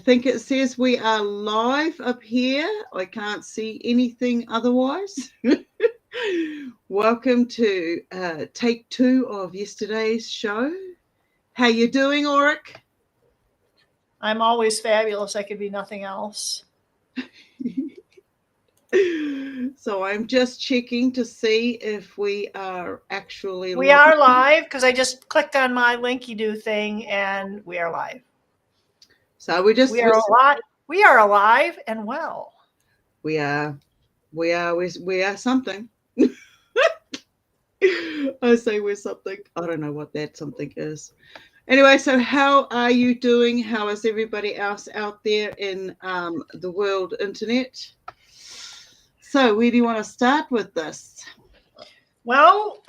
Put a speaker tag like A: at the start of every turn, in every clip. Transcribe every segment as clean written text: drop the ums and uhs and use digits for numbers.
A: think it says we are live up here. I can't see anything otherwise. Welcome to take 2 of yesterday's show. How you doing, Auric?
B: I'm always fabulous. I could be nothing else.
A: So I'm just checking to see if we are actually
B: We are live because I just clicked on my Linky-Doo thing and we are live.
A: So we
B: are alive. We are alive and well.
A: We are something. I say we're something. I don't know what that something is. Anyway, so how are you doing? How is everybody else out there in the world internet? So where do you want to start with this?
B: Well,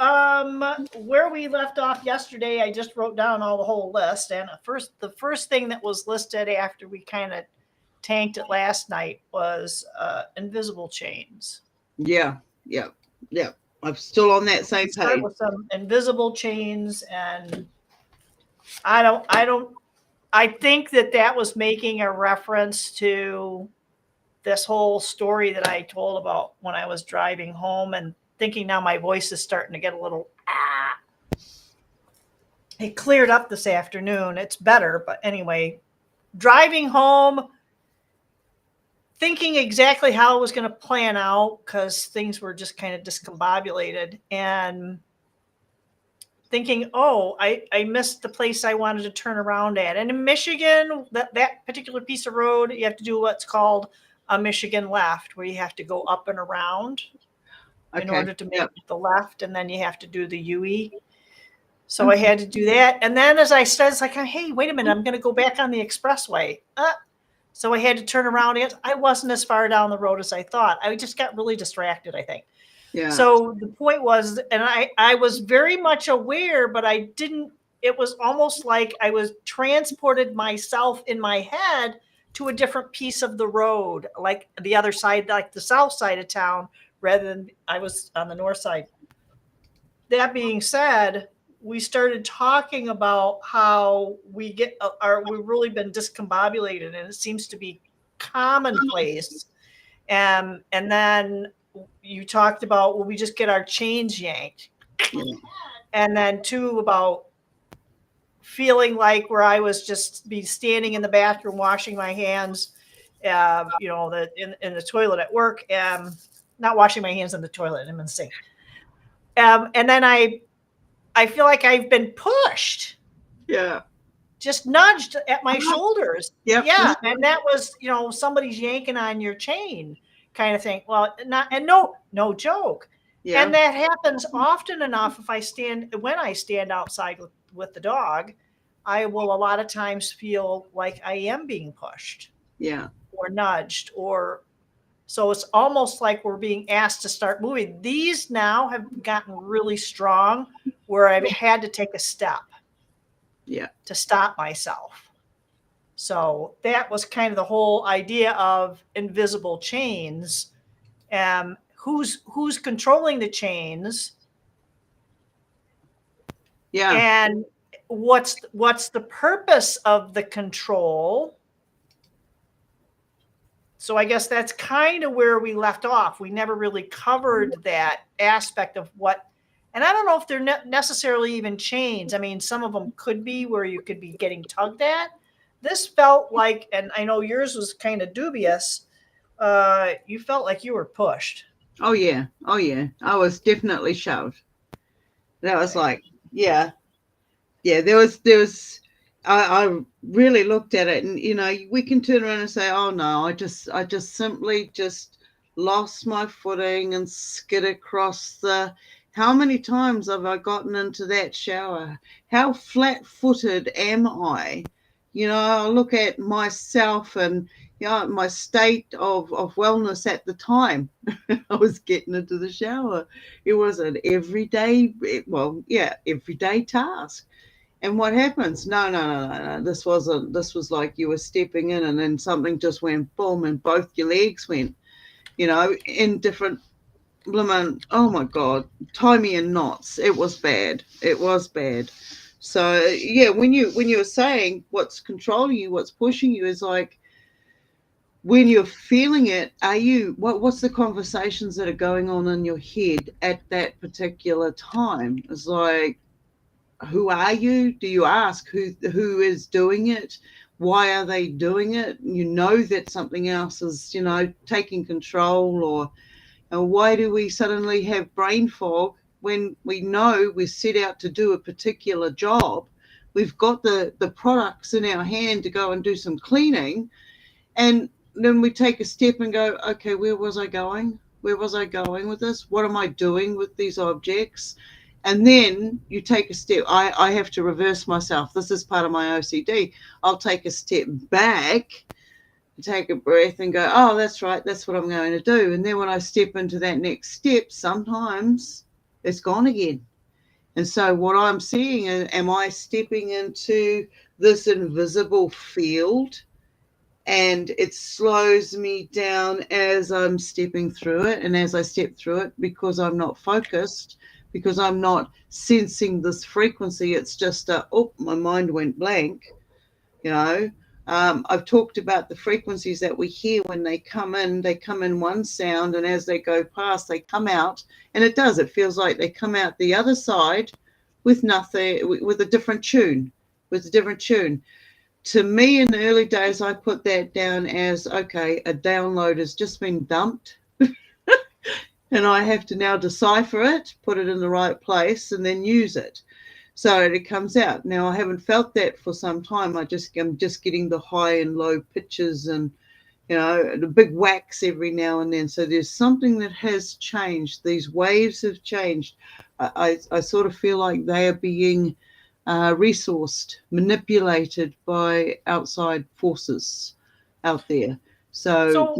B: where we left off yesterday, I just wrote down the whole list. And the first thing that was listed after we kind of tanked it last night was invisible chains.
A: Yeah. I'm still on that same page.
B: With some invisible chains, and I think that was making a reference to this whole story that I told about when I was driving home, and thinking now my voice is starting to get a little It cleared up this afternoon. It's better, but anyway, driving home, thinking exactly how it was going to plan out because things were just kind of discombobulated, and thinking, I missed the place I wanted to turn around at. And in Michigan, that particular piece of road, you have to do what's called a Michigan left, where you have to go up and around in order to make the left, and then you have to do the UE. So I had to do that. And then as I said, it's like, hey, wait a minute, I'm going to go back on the expressway. So I had to turn around. I wasn't as far down the road as I thought. I just got really distracted, I think. Yeah. So the point was, and I was very much aware, but I didn't, it was almost like I was transported myself in my head to a different piece of the road, like the other side, like the south side of town, rather than I was on the north side. That being said, we started talking about how we've really been discombobulated, and it seems to be commonplace. And then you talked about, we just get our chains yanked. And then too, about feeling like where I was just be standing in the bathroom, washing my hands, in the toilet at work, not washing my hands in the toilet, I'm in the sink. And then I feel like I've been pushed. Yeah. Just nudged at my shoulders. Yep. Yeah. And that was, somebody's yanking on your chain kind of thing. Well, no joke. Yeah. And that happens often enough. When I stand outside with the dog, I will a lot of times feel like I am being pushed. Yeah. Or nudged, so it's almost like we're being asked to start moving. These now have gotten really strong where I've had to take a step. Yeah. To stop myself. So that was kind of the whole idea of invisible chains. Who's controlling the chains? Yeah. And what's the purpose of the control? So I guess that's kind of where we left off. We never really covered that aspect of what, and I don't know if they're necessarily even chains. I mean, some of them could be where you could be getting tugged at. This felt like, and I know yours was kind of dubious, you felt like you were pushed. Oh yeah. I was definitely shoved. That was like, yeah. There was. I really looked at it, and we can turn around and say, oh no, I just simply just lost my footing and skid across how many times have I gotten into that shower? How flat-footed am I? I look at myself and my state of wellness at the time I was getting into the shower. It was an everyday task. And what happens? No. This was like you were stepping in and then something just went boom and both your legs went, in different oh my God, tie me in knots. It was bad. So yeah, when you were saying what's controlling you, what's pushing you, is like,
A: when you're feeling it, what's the conversations that are going on in your head at that particular time? It's like, who are you? Do you ask who is doing it? Why are they doing it? You know that something else is, taking control, or why do we suddenly have brain fog when we know we're set out to do a particular job? We've got the products in our hand to go and do some cleaning, and then we take a step and go, okay, where was I going? Where was I going with this? What am I doing with these objects? And then you take a step. I have to reverse myself. This is part of my OCD. I'll take a step back, take a breath and go, oh, that's right. That's what I'm going to do. And then when I step into that next step, sometimes it's gone again. And so what I'm seeing is, am I stepping into this invisible field? And it slows me down as I'm stepping through it. And as I step through it, because I'm not focused, because I'm not sensing this frequency, it's just my mind went blank. I've talked about the frequencies that we hear when they come in one sound, and as they go past, they come out, and it feels like they come out the other side with nothing, with a different tune. To me, in the early days, I put that down as, okay, a download has just been dumped and I have to now decipher it, put it in the right place, and then use it. So it comes out. Now, I haven't felt that for some time. I'm just getting the high and low pitches and, the big whacks every now and then. So there's something that has changed. These waves have changed. I sort of feel like they are being resourced, manipulated by outside forces out there. So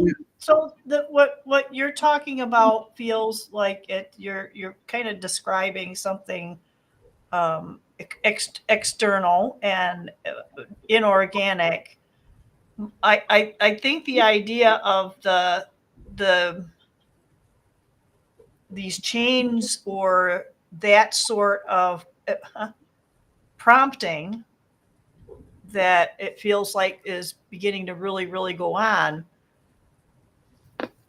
B: what you're talking about feels like you're kind of describing something external and inorganic. I think the idea of these chains or that sort of prompting that it feels like is beginning to really, really go on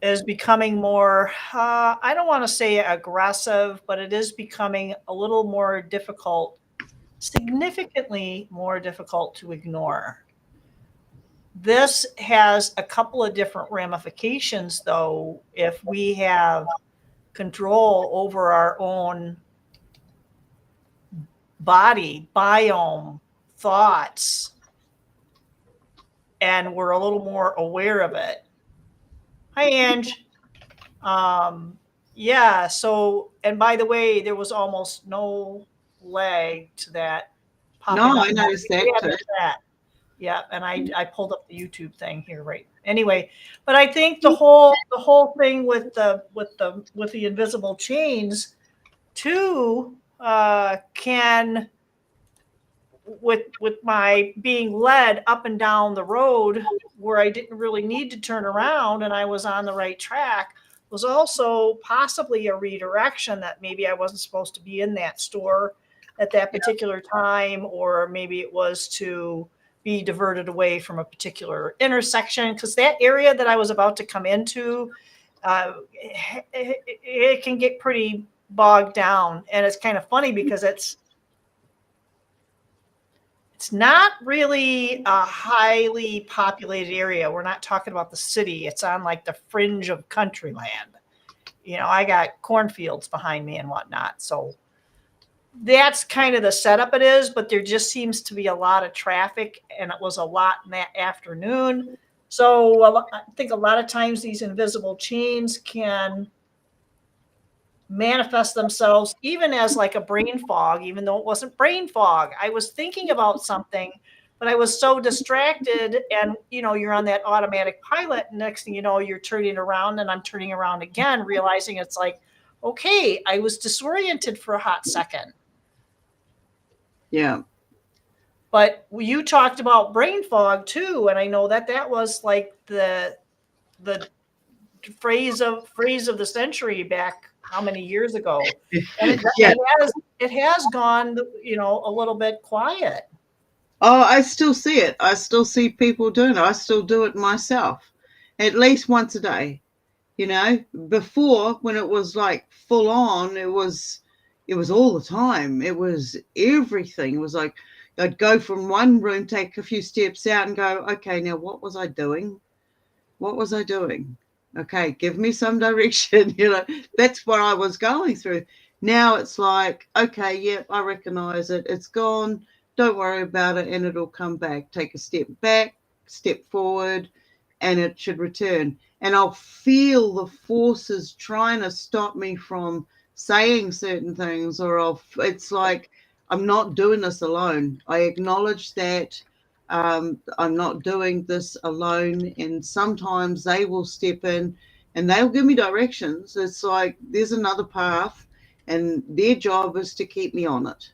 B: is becoming more, I don't want to say aggressive, but it is becoming a little more difficult, significantly more difficult to ignore. This has a couple of different ramifications, though, if we have control over our own body, biome, thoughts, and we're a little more aware of it. Hi, Ange. Yeah, so, and by the way, there was almost no lag to that.
A: No, I noticed that too.
B: Yeah, and I pulled up the YouTube thing here, right? Anyway, but I think the whole thing with the invisible chains too can, with my being led up and down the road where I didn't really need to turn around and I was on the right track, was also possibly a redirection that maybe I wasn't supposed to be in that store at that particular time, or maybe it was to be diverted away from a particular intersection, because that area that I was about to come into, it can get pretty bogged down. And it's kind of funny because it's not really a highly populated area. We're not talking about the city. It's on like the fringe of country land. I got cornfields behind me and whatnot. So that's kind of the setup it is, but there just seems to be a lot of traffic, and it was a lot in that afternoon. So I think a lot of times these invisible chains can manifest themselves even as like a brain fog, even though it wasn't brain fog. I was thinking about something, but I was so distracted, and you're on that automatic pilot. Next thing you know, you're turning around, and I'm turning around again, realizing it's like, okay, I was disoriented for a hot second.
A: Yeah.
B: But you talked about brain fog too, and I know that was like the phrase of the century back how many years ago. And it has gone, a little bit quiet.
A: Oh, I still see it. I still see people doing it. I still do it myself. at least once a day. You know, before, when it was like full on, it was all the time. It was everything. It was like I'd go from one room, take a few steps out and go, okay, now what was I doing? What was I doing? Okay, give me some direction. You know, that's what I was going through. Now it's like, okay, yeah, I recognize it. It's gone. Don't worry about it, and it'll come back. Take a step back, step forward, and it should return. And I'll feel the forces trying to stop me from saying certain things, or it's like I'm not doing this alone. I acknowledge that I'm not doing this alone, and sometimes they will step in and they'll give me directions. It's like there's another path, and their job is to keep me on it.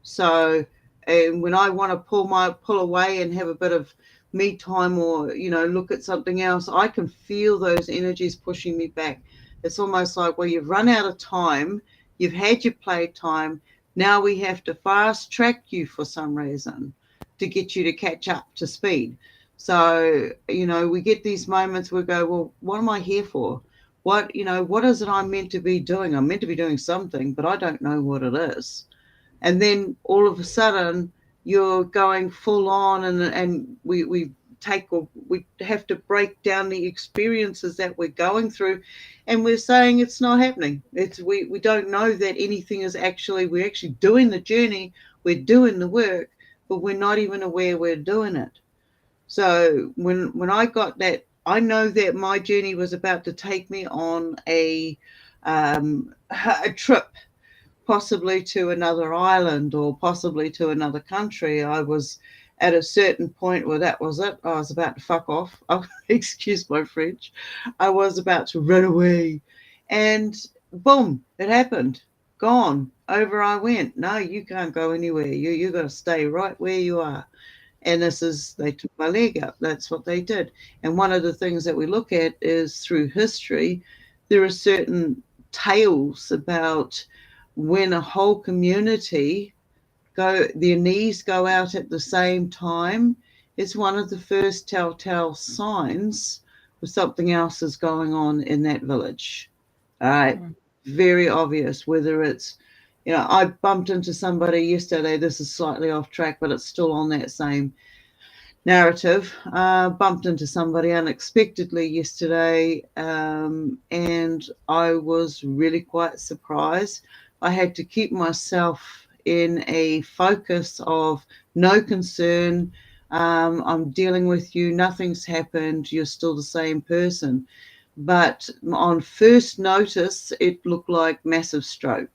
A: So, and when I want to pull away and have a bit of me time, or look at something else, I can feel those energies pushing me back. It's almost like, well, you've run out of time, you've had your play time, now we have to fast track you for some reason to get you to catch up to speed. So, we get these moments where we go, well, what am I here for? What is it I'm meant to be doing? I'm meant to be doing something, but I don't know what it is. And then all of a sudden you're going full on, and we have to break down the experiences that we're going through, and we're saying it's not happening. We don't know that anything is we're actually doing the journey, we're doing the work, but we're not even aware we're doing it. So when I got that, I know that my journey was about to take me on a trip, possibly to another island or possibly to another country. I was at a certain point where that was it. I was about to fuck off. Oh, excuse my French. I was about to run away. And boom, it happened. Gone. Over I went. No, you can't go anywhere. You got to stay right where you are. And they took my leg up. That's what they did. And one of the things that we look at is through history, there are certain tales about when a whole community their knees go out at the same time. It's one of the first telltale signs of something else is going on in that village. All right. Very obvious, whether it's, I bumped into somebody yesterday. This is slightly off track, but it's still on that same narrative. Bumped into somebody unexpectedly yesterday, and I was really quite surprised. I had to keep myself in a focus of no concern. I'm dealing with you. Nothing's happened. You're still the same person. But on first notice, it looked like massive stroke.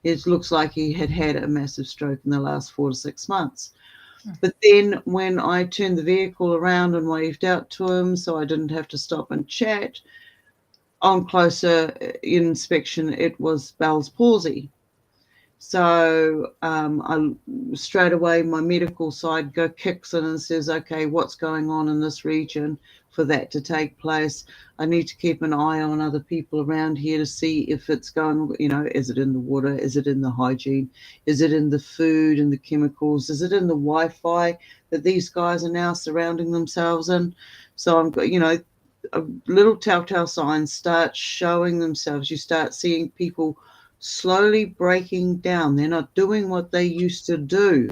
A: It looks like he had had a massive stroke in the last 4 to 6 months. But then when I turned the vehicle around and waved out to him so I didn't have to stop and chat, on closer inspection, it was Bell's palsy. So I straight away, my medical side kicks in and says, okay, what's going on in this region for that to take place? I need to keep an eye on other people around here to see if it's going, is it in the water? Is it in the hygiene? Is it in the food and the chemicals? Is it in the Wi-Fi that these guys are now surrounding themselves in? So I'm, little telltale signs start showing themselves. You start seeing people slowly breaking down. They're not doing what they used to do.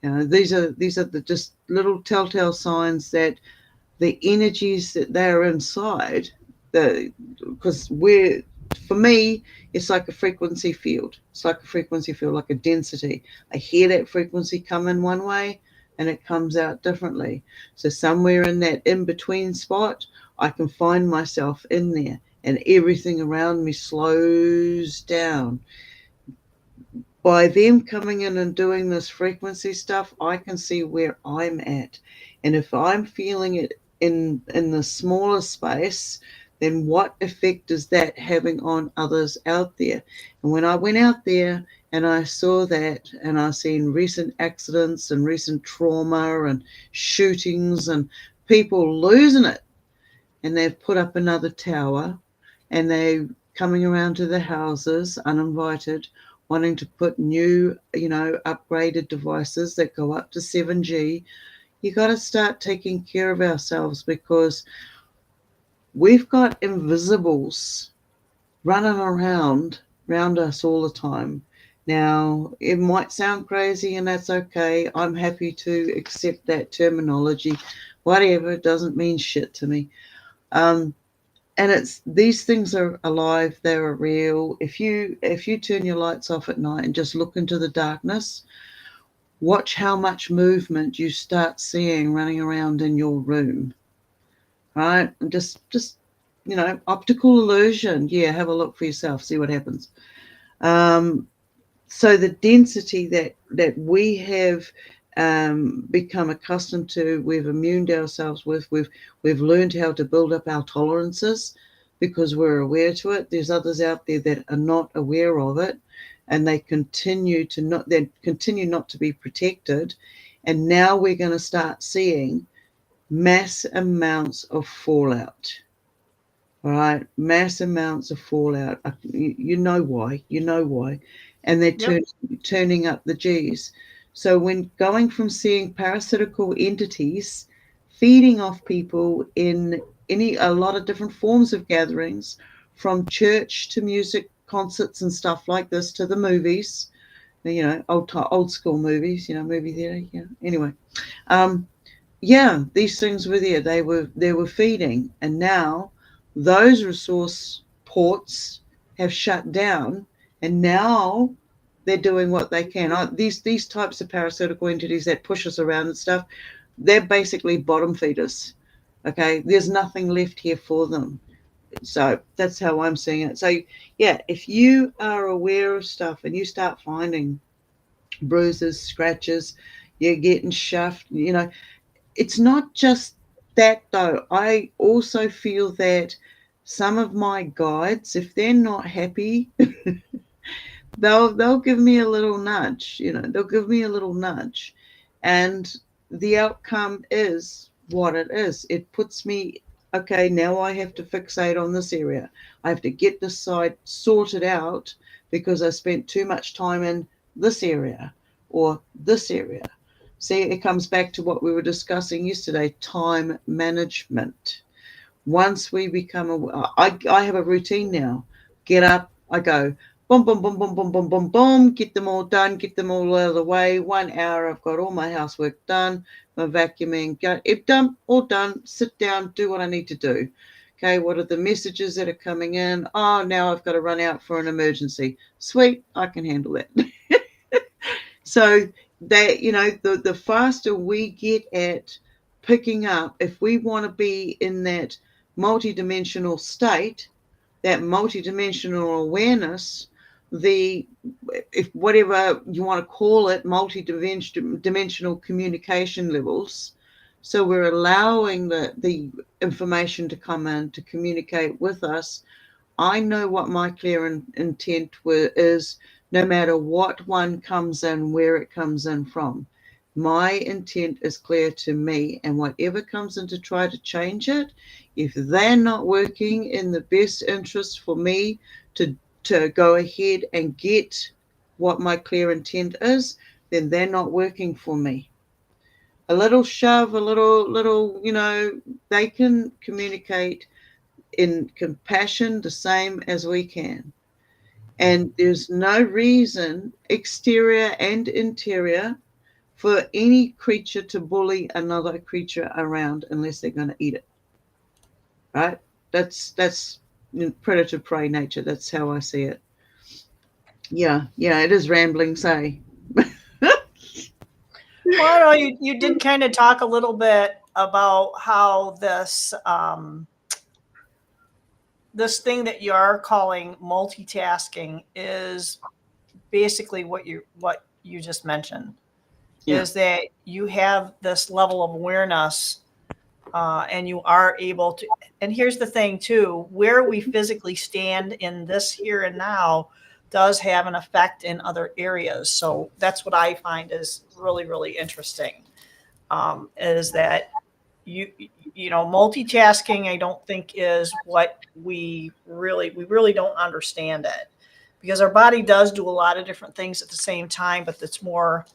A: These are the just little telltale signs that the energies that they're inside, because for me, it's like a frequency field. It's like a frequency field, like a density. I hear that frequency come in one way and it comes out differently. So somewhere in that in-between spot, I can find myself in there, and everything around me slows down. By them coming in and doing this frequency stuff, I can see where I'm at. And if I'm feeling it in the smaller space, then what effect is that having on others out there? And when I went out there and I saw that, and I've seen recent accidents and recent trauma and shootings and people losing it, and they've put up another tower, and they're coming around to the houses uninvited, wanting to put new, upgraded devices that go up to 7G. You got to start taking care of ourselves, because we've got invisibles running around us all the time. Now, it might sound crazy, and that's okay. I'm happy to accept that terminology. Whatever, it doesn't mean shit to me. And it's these things are alive, they're real. If you turn your lights off at night and just look into the darkness, watch how much movement you start seeing running around in your room. Right? And just optical illusion. Yeah, have a look for yourself, see what happens. So the density that we have become accustomed to, we've immuned ourselves with, we've learned how to build up our tolerances because we're aware to it. There's others out there that are not aware of it, and they continue not to be protected. And now we're going to start seeing mass amounts of fallout. All right, mass amounts of fallout. You know why. And they're turning up the G's. So when going from seeing parasitical entities feeding off people in a lot of different forms of gatherings, from church to music concerts and stuff like this, to the movies, old school movies, movie theater. Yeah. Anyway, these things were there. They were feeding, and now those resource ports have shut down, and now they're doing what they can. These types of parasitical entities that push us around and stuff, they're basically bottom feeders. Okay, there's nothing left here for them. So that's how I'm seeing it. So yeah, if you are aware of stuff and you start finding bruises, scratches, you're getting shoved, it's not just that though. I also feel that some of my guides, if they're not happy, they'll give me a little nudge. They'll give me a little nudge, and the outcome is what it is. It puts me, okay, now I have to fixate on this area. I have to get this side sorted out because I spent too much time in this area or this area. See, it comes back to what we were discussing yesterday, time management. Once we become I have a routine now. Get up, I go, boom, boom, boom, boom, boom, boom, boom, boom, get them all done, get them all out of the way. 1 hour, I've got all my housework done, my vacuuming, all done, sit down, do what I need to do. Okay, what are the messages that are coming in? Oh, now I've got to run out for an emergency. Sweet, I can handle that. So that, the faster we get at picking up, if we want to be in that multidimensional state, that multidimensional awareness, if whatever you want to call it, multidimensional communication levels. So we're allowing the information to come in to communicate with us. I know what my clear intent is, no matter what one comes in, where it comes in from. My intent is clear to me, and whatever comes in to try to change it, if they're not working in the best interest for me to go ahead and get what my clear intent is, then they're not working for me. A little shove, a little, they can communicate in compassion the same as we can. And there's no reason, exterior and interior, for any creature to bully another creature around unless they're going to eat it. Right? That's predator prey nature. That's how I see it. Yeah, it is rambling, say.
B: Well, you did kind of talk a little bit about how this this thing that you are calling multitasking is basically what you just mentioned.
A: Yeah.
B: Is that you have this level of awareness and you are able to, and here's the thing too, where we physically stand in this here and now does have an effect in other areas. So that's what I find is really, really interesting, is that multitasking, I don't think is what we really don't understand it, because our body does do a lot of different things at the same time, but it's more,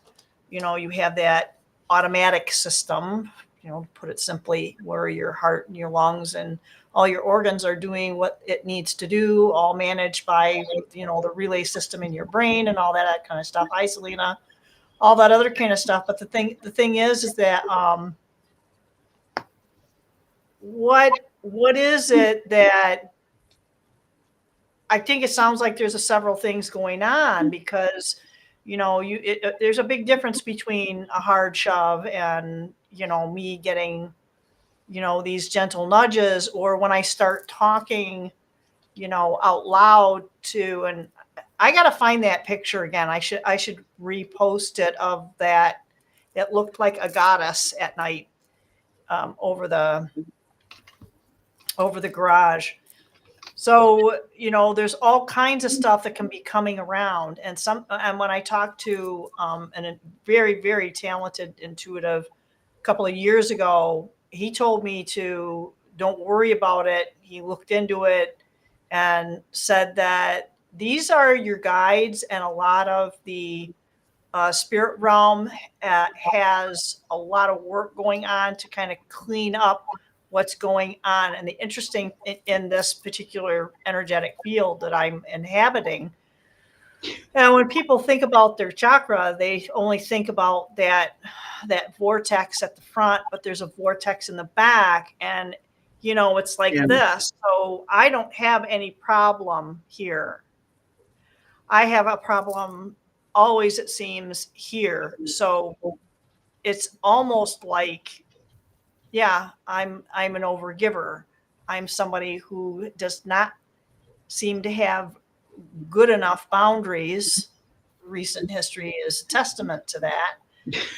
B: you have that automatic system, to put it simply, where your heart and your lungs and all your organs are doing what it needs to do, all managed by, the relay system in your brain and all that kind of stuff, isolina, all that other kind of stuff. But the thing is that what is it that I think it sounds like there's several things going on, because there's a big difference between a hard shove and me getting these gentle nudges, or when I start talking out loud to, and I got to find that picture again. I should repost it, of that. It looked like a goddess at night over the garage. So, there's all kinds of stuff that can be coming around. And when I talked to a very, very talented intuitive a couple of years ago, he told me to don't worry about it. He looked into it and said that these are your guides, and a lot of the spirit realm has a lot of work going on to kind of clean up what's going on. And the interesting in this particular energetic field that I'm inhabiting, and when people think about their chakra, they only think about that vortex at the front, but there's a vortex in the back, and it's like this. So I don't have any problem here. I have a problem always, it seems, here. So it's almost like, I'm an overgiver. I'm somebody who does not seem to have good enough boundaries. Recent history is a testament to that.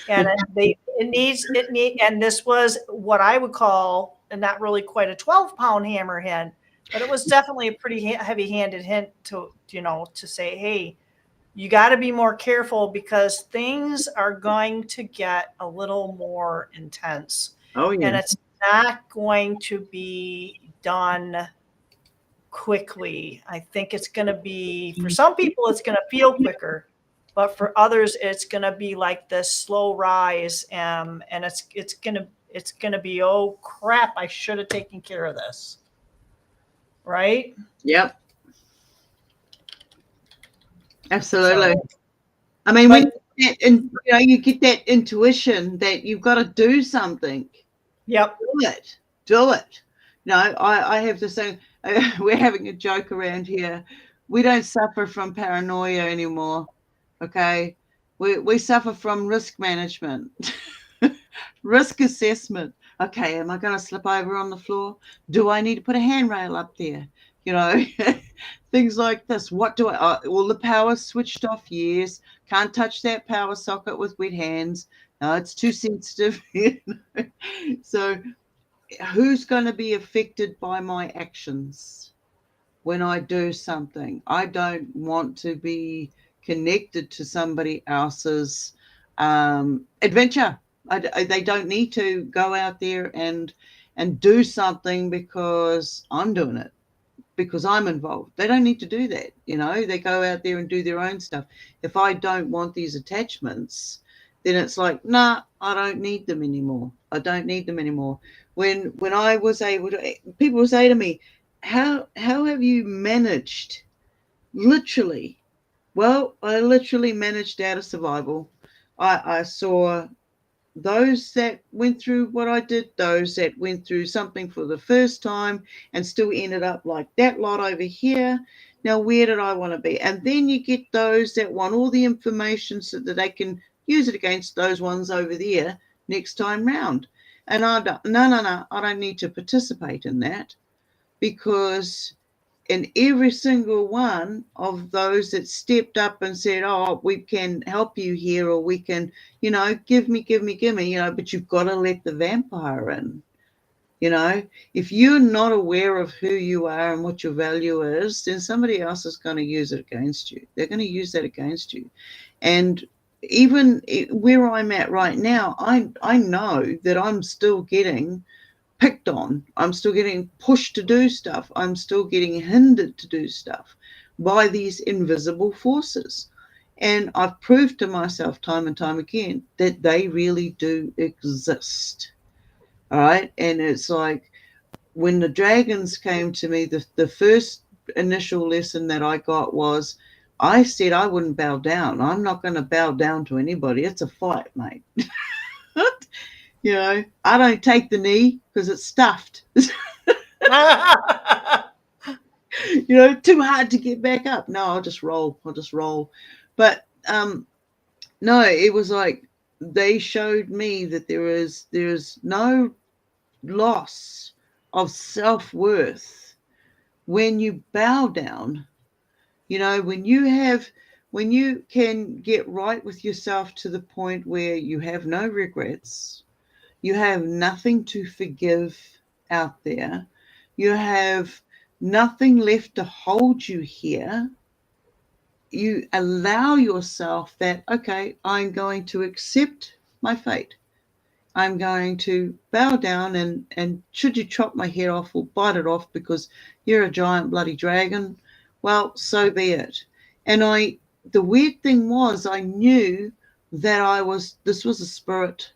B: And and this was what I would call, and not really quite a 12-pound hammerhead, but it was definitely a pretty heavy-handed hint to say, hey, you got to be more careful, because things are going to get a little more intense.
A: Oh, yeah.
B: And it's not going to be done quickly. I think it's going to be, for some people, it's going to feel quicker, but for others, it's going to be like this slow rise, and it's going to be, oh crap, I should have taken care of this. Right?
A: Yep. Absolutely. So, I mean, when you get that intuition that you've got to do something.
B: Yep.
A: Do it. I have to say, we're having a joke around here. We don't suffer from paranoia anymore. Okay. We suffer from risk management, risk assessment. Okay. Am I going to slip over on the floor? Do I need to put a handrail up there? Things like this. What do I, well, the power's switched off. Yes. Can't touch that power socket with wet hands. No, it's too sensitive. So who's going to be affected by my actions when I do something? I don't want to be connected to somebody else's adventure. They don't need to go out there and do something because I'm doing it, because I'm involved. They don't need to do that. They go out there and do their own stuff. If I don't want these attachments, then it's like, nah, I don't need them anymore. I don't need them anymore. When I was able to, people will say to me, how have you managed? Literally. Well, I literally managed out of survival. I saw those that went through what I did, those that went through something for the first time and still ended up like that lot over here. Now, where did I want to be? And then you get those that want all the information so that they can use it against those ones over there next time round. And I don't need to participate in that, because in every single one of those that stepped up and said, oh, we can help you here, or we can, give me, but you've got to let the vampire in. If you're not aware of who you are and what your value is, then somebody else is going to use it against you. They're going to use that against you. And even where I'm at right now, I know that I'm still getting picked on. I'm still getting pushed to do stuff. I'm still getting hindered to do stuff by these invisible forces. And I've proved to myself time and time again that they really do exist. All right. And it's like when the dragons came to me, the first initial lesson that I got was I said I wouldn't bow down. I'm not going to bow down to anybody. It's a fight, mate. You know, I don't take the knee because it's stuffed. You know, too hard to get back up. No, I'll just roll. I'll just roll. But no, it was like they showed me that there is no loss of self-worth when you bow down. You know, when you can get right with yourself to the point where you have no regrets, you have nothing to forgive out there, you have nothing left to hold you here, you allow yourself that, okay, I'm going to accept my fate. I'm going to bow down, and should you chop my head off or bite it off because you're a giant bloody dragon, well, so be it. And the weird thing was I knew that this was a spirit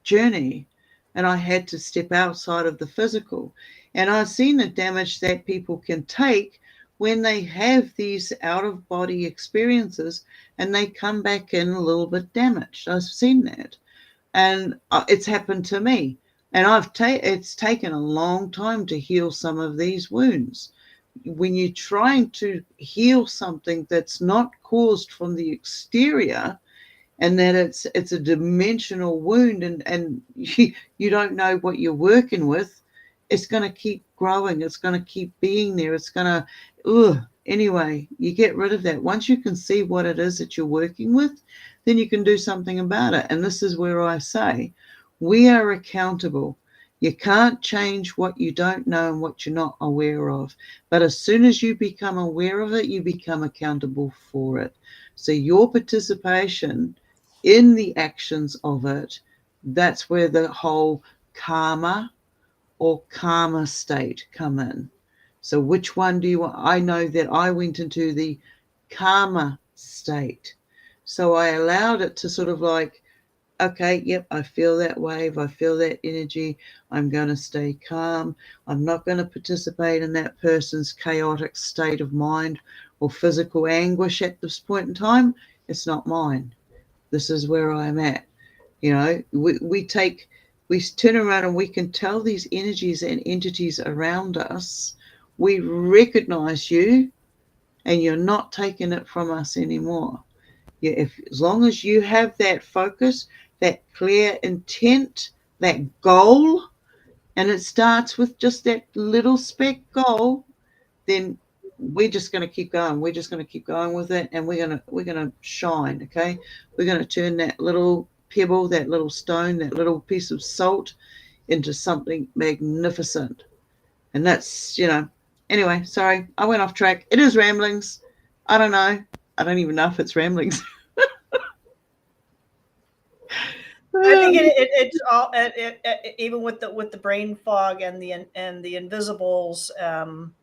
A: journey, and I had to step outside of the physical. And I've seen the damage that people can take when they have these out of body experiences and they come back in a little bit damaged. I've seen that. And it's happened to me. And it's taken a long time to heal some of these wounds. When you're trying to heal something that's not caused from the exterior, and that it's a dimensional wound, and you don't know what you're working with, it's going to keep growing. It's going to keep being there. It's going to, anyway, you get rid of that. Once you can see what it is that you're working with, then you can do something about it. And this is where I say, we are accountable. You can't change what you don't know and what you're not aware of. But as soon as you become aware of it, you become accountable for it. So your participation in the actions of it, that's where the whole karma or karma state come in. So which one do you want? I know that I went into the karma state. So I allowed it to sort of like, okay, yep, I feel that wave. I feel that energy. I'm going to stay calm. I'm not going to participate in that person's chaotic state of mind or physical anguish at this point in time. It's not mine. This is where I'm at. You know, we turn around and we can tell these energies and entities around us, we recognize you, and you're not taking it from us anymore. As long as you have that focus, that clear intent, that goal, and it starts with just that little speck goal, then we're just going to keep going. We're just going to keep going with it, and we're going to shine. Okay, we're going to turn that little pebble, that little stone, that little piece of salt into something magnificent. And that's, anyway, sorry, I went off track. It is ramblings. I don't know. I don't even know if it's ramblings.
B: I think it's all even with the brain fog and the invisibles, and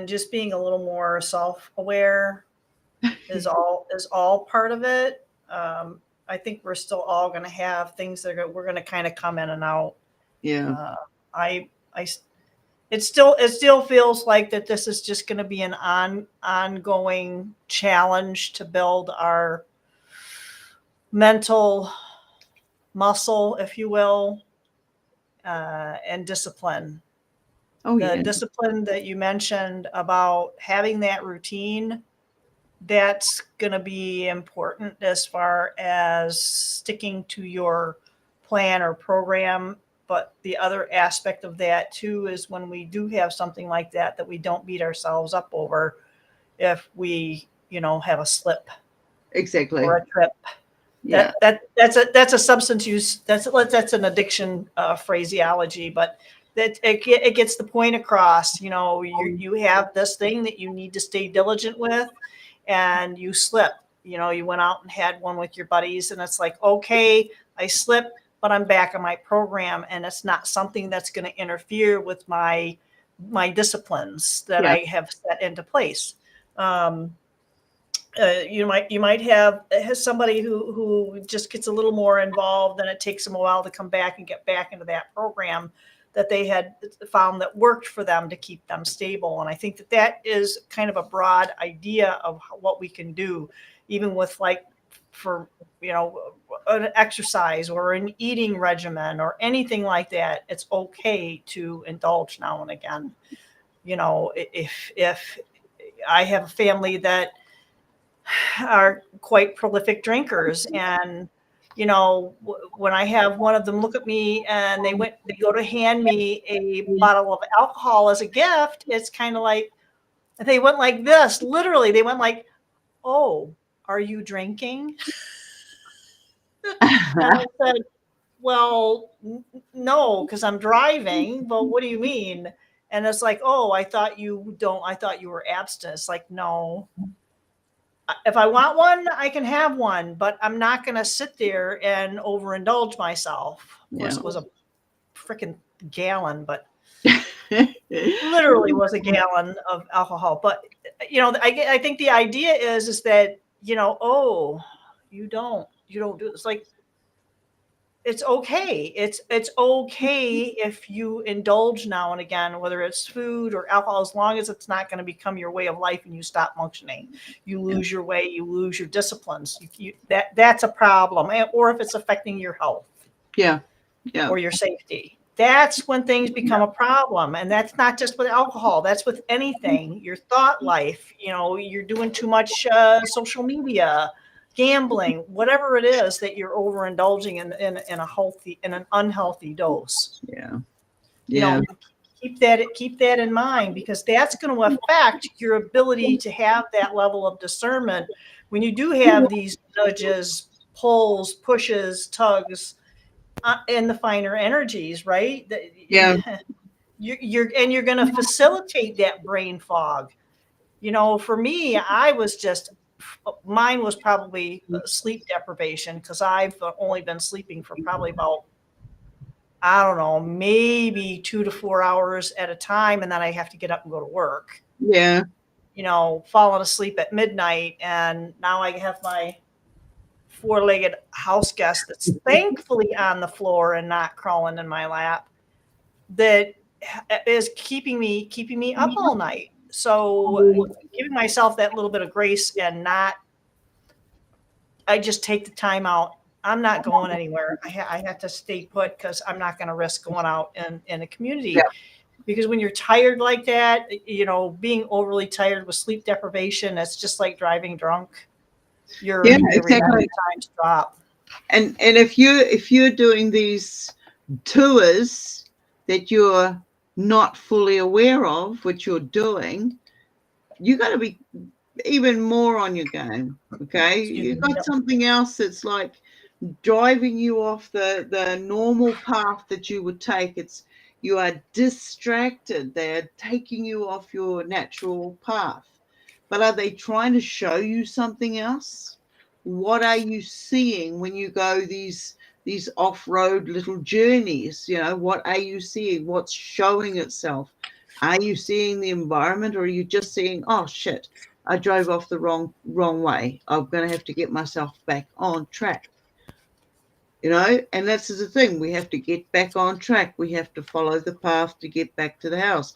B: just being a little more self-aware is all part of it. I think we're still all going to have things that we're going to kind of come in and out.
A: Yeah.
B: It still feels like that this is just going to be an ongoing challenge to build our mental muscle, if you will, and discipline. The discipline that you mentioned about having that routine, that's going to be important as far as sticking to your plan or program. But the other aspect of that too is when we do have something like that we don't beat ourselves up over if we, have a slip.
A: Exactly.
B: Or a trip.
A: Yeah.
B: That's a substance use. That's an addiction phraseology, but that it gets the point across. You have this thing that you need to stay diligent with, and you slip. You went out and had one with your buddies, and it's like, okay, I slipped, but I'm back on my program, and it's not something that's going to interfere with my disciplines that I have set into place. You might have somebody who just gets a little more involved, and it takes them a while to come back and get back into that program that they had found that worked for them to keep them stable. And I think that is kind of a broad idea of what we can do, even with like for an exercise or an eating regimen or anything like that. It's okay to indulge now and again. If I have a family that are quite prolific drinkers, and when I have one of them look at me and they go to hand me a bottle of alcohol as a gift, it's kind of like they went like this. Literally, they went like, "Oh, are you drinking?" And I said, "Well, no, because I'm driving." "Well, what do you mean?" And it's like, "Oh, I thought you were abstinent." It's like, no. If I want one, I can have one, but I'm not going to sit there and overindulge myself. Of course, it was a freaking gallon, but literally was a gallon of alcohol. But I think the idea is that oh, you don't do it. It's like, it's okay. It's okay if you indulge now and again, whether it's food or alcohol, as long as it's not going to become your way of life and you stop functioning. You lose your way, you lose your disciplines. That's a problem. Or if it's affecting your health, or your safety, that's when things become a problem. And that's not just with alcohol. That's with anything. Your thought life. You're doing too much social media, gambling, whatever it is that you're overindulging in an unhealthy dose. Keep that in mind, because that's going to affect your ability to have that level of discernment when you do have these nudges, pulls, pushes, tugs in the finer energies, right? You're going to facilitate that brain fog. For me, mine was probably sleep deprivation, because I've only been sleeping for probably about, I don't know, maybe 2 to 4 hours at a time. And then I have to get up and go to work. Falling asleep at midnight. And now I have my 4-legged house guest that's thankfully on the floor and not crawling in my lap, that is keeping me up all night. So giving myself that little bit of grace, and I just take the time out. I'm not going anywhere. I have to stay put, because I'm not going to risk going out in the community. Because when you're tired like that, being overly tired with sleep deprivation, it's just like driving drunk. Your
A: Exactly.
B: times drop.
A: And if you're doing these tours that you're not fully aware of what you're doing, you got to be even more on your game. Okay, you've got something else that's like driving you off the normal path that you would take. You are distracted. They're taking you off your natural path. But are they trying to show you something else? What are you seeing when you go these off-road little journeys? What are you seeing? What's showing itself? Are you seeing the environment, or are you just seeing, oh shit, I drove off the wrong way, I'm going to have to get myself back on track? And that's the thing, we have to get back on track. We have to follow the path to get back to the house.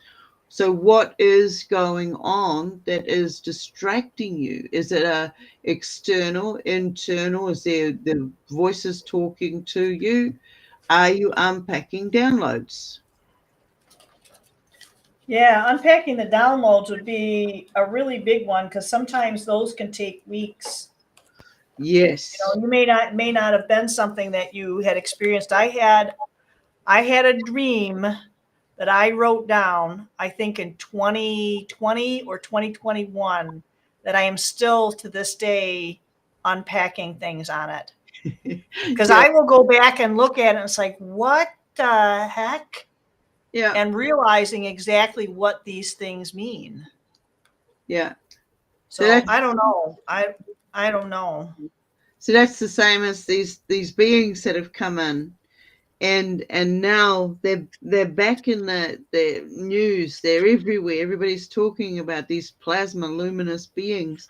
A: So what is going on that is distracting you? Is it external, internal? Is there the voices talking to you? Are you unpacking downloads?
B: Yeah, unpacking the downloads would be a really big one, because sometimes those can take weeks.
A: Yes.
B: You may not have been something that you had experienced. I had a dream that I wrote down, I think in 2020 or 2021, that I am still to this day unpacking things on it. Because I will go back and look at it, and it's like, what the heck?
A: Yeah.
B: And realizing exactly what these things mean.
A: Yeah.
B: So I don't know. I don't know.
A: So that's the same as these beings that have come in, and now they're back in the news. They're everywhere. Everybody's talking about these plasma luminous beings.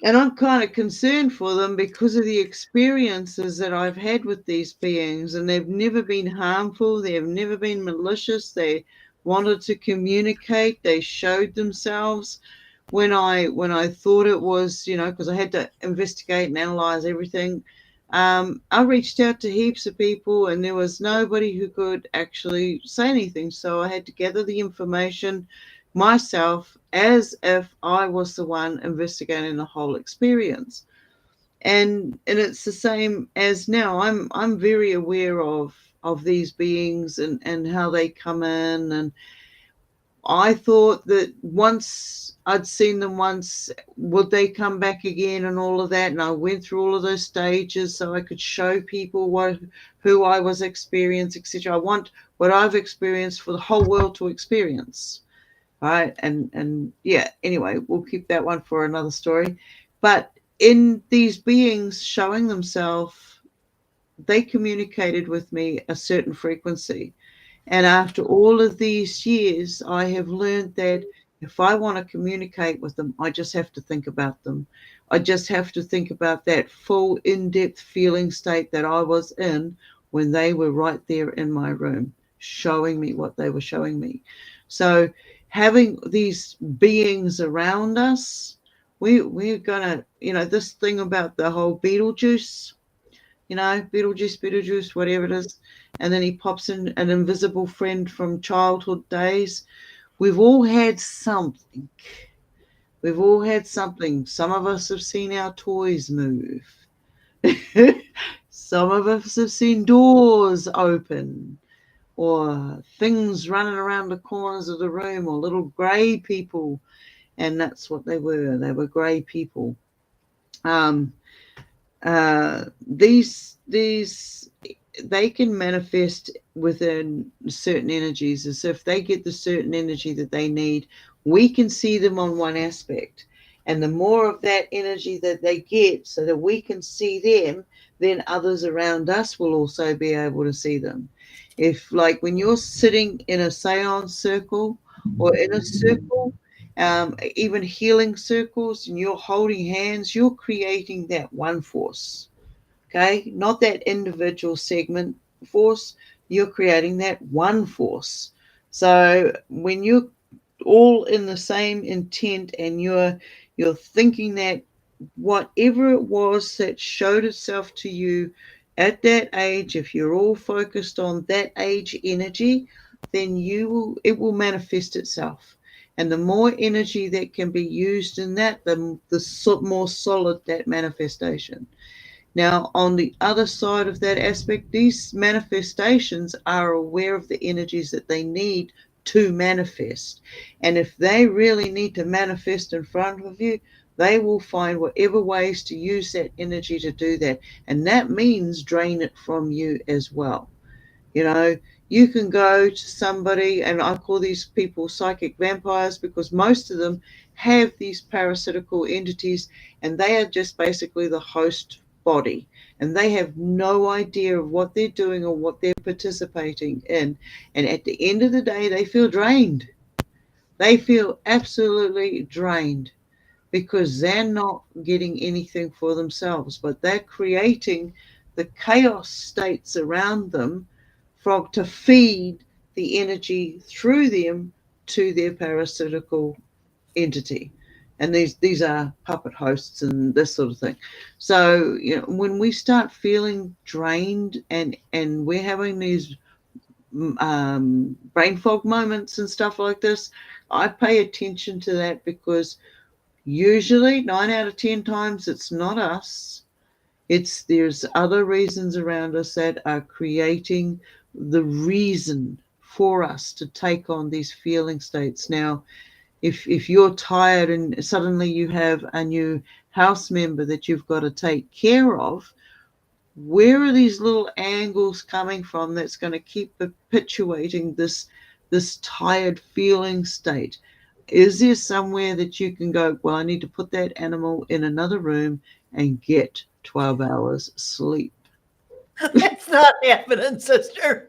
A: And I'm kind of concerned for them because of the experiences that I've had with these beings, and they've never been harmful, they've never been malicious, they wanted to communicate, they showed themselves when I thought it was, because I had to investigate and analyze everything. I reached out to heaps of people and there was nobody who could actually say anything. So I had to gather the information myself as if I was the one investigating the whole experience. And it's the same as now. I'm very aware of these beings and how they come in, and I thought that once I'd seen them once, would they come back again and all of that? And I went through all of those stages so I could show people who I was experiencing, etc. I want what I've experienced for the whole world to experience, right? And yeah. Anyway, we'll keep that one for another story. But in these beings showing themselves, they communicated with me a certain frequency. And after all of these years, I have learned that if I want to communicate with them, I just have to think about them. I just have to think about that full in-depth feeling state that I was in when they were right there in my room, showing me what they were showing me. So having these beings around us, we're gonna, this thing about the whole Beetlejuice, Beetlejuice, whatever it is. And then he pops in an invisible friend from childhood days. We've all had something. We've all had something. Some of us have seen our toys move. Some of us have seen doors open or things running around the corners of the room or little grey people. And that's what they were. They were grey people. These they can manifest within certain energies, as if they get the certain energy that they need, we can see them on one aspect, and the more of that energy that they get so that we can see them, then others around us will also be able to see them. If, like, when you're sitting in a seance circle or in a circle, even healing circles, and you're holding hands, you're creating that one force. Okay, not that individual segment force, you're creating that one force. So when you're all in the same intent and you're thinking that whatever it was that showed itself to you at that age, if you're all focused on that age energy, then it will manifest itself. And the more energy that can be used in that, the more solid that manifestation. Now, on the other side of that aspect, these manifestations are aware of the energies that they need to manifest. And if they really need to manifest in front of you, they will find whatever ways to use that energy to do that. And that means drain it from you as well. You know, you can go to somebody, and I call these people psychic vampires because most of them have these parasitical entities, and they are just basically the host body, and they have no idea of what they're doing or what they're participating in. And at the end of the day, they feel drained. They feel absolutely drained because they're not getting anything for themselves, but they're creating the chaos states around them to feed the energy through them to their parasitical entity. And these are puppet hosts and this sort of thing. So, when we start feeling drained and we're having these brain fog moments and stuff like this, I pay attention to that because usually 9 out of 10 times it's not us. There's other reasons around us that are creating the reason for us to take on these feeling states. Now, if you're tired and suddenly you have a new house member that you've got to take care of, where are these little angles coming from that's going to keep perpetuating this tired feeling state? Is there somewhere that you can go, well, I need to put that animal in another room and get 12 hours sleep?
B: It's not happening, sister.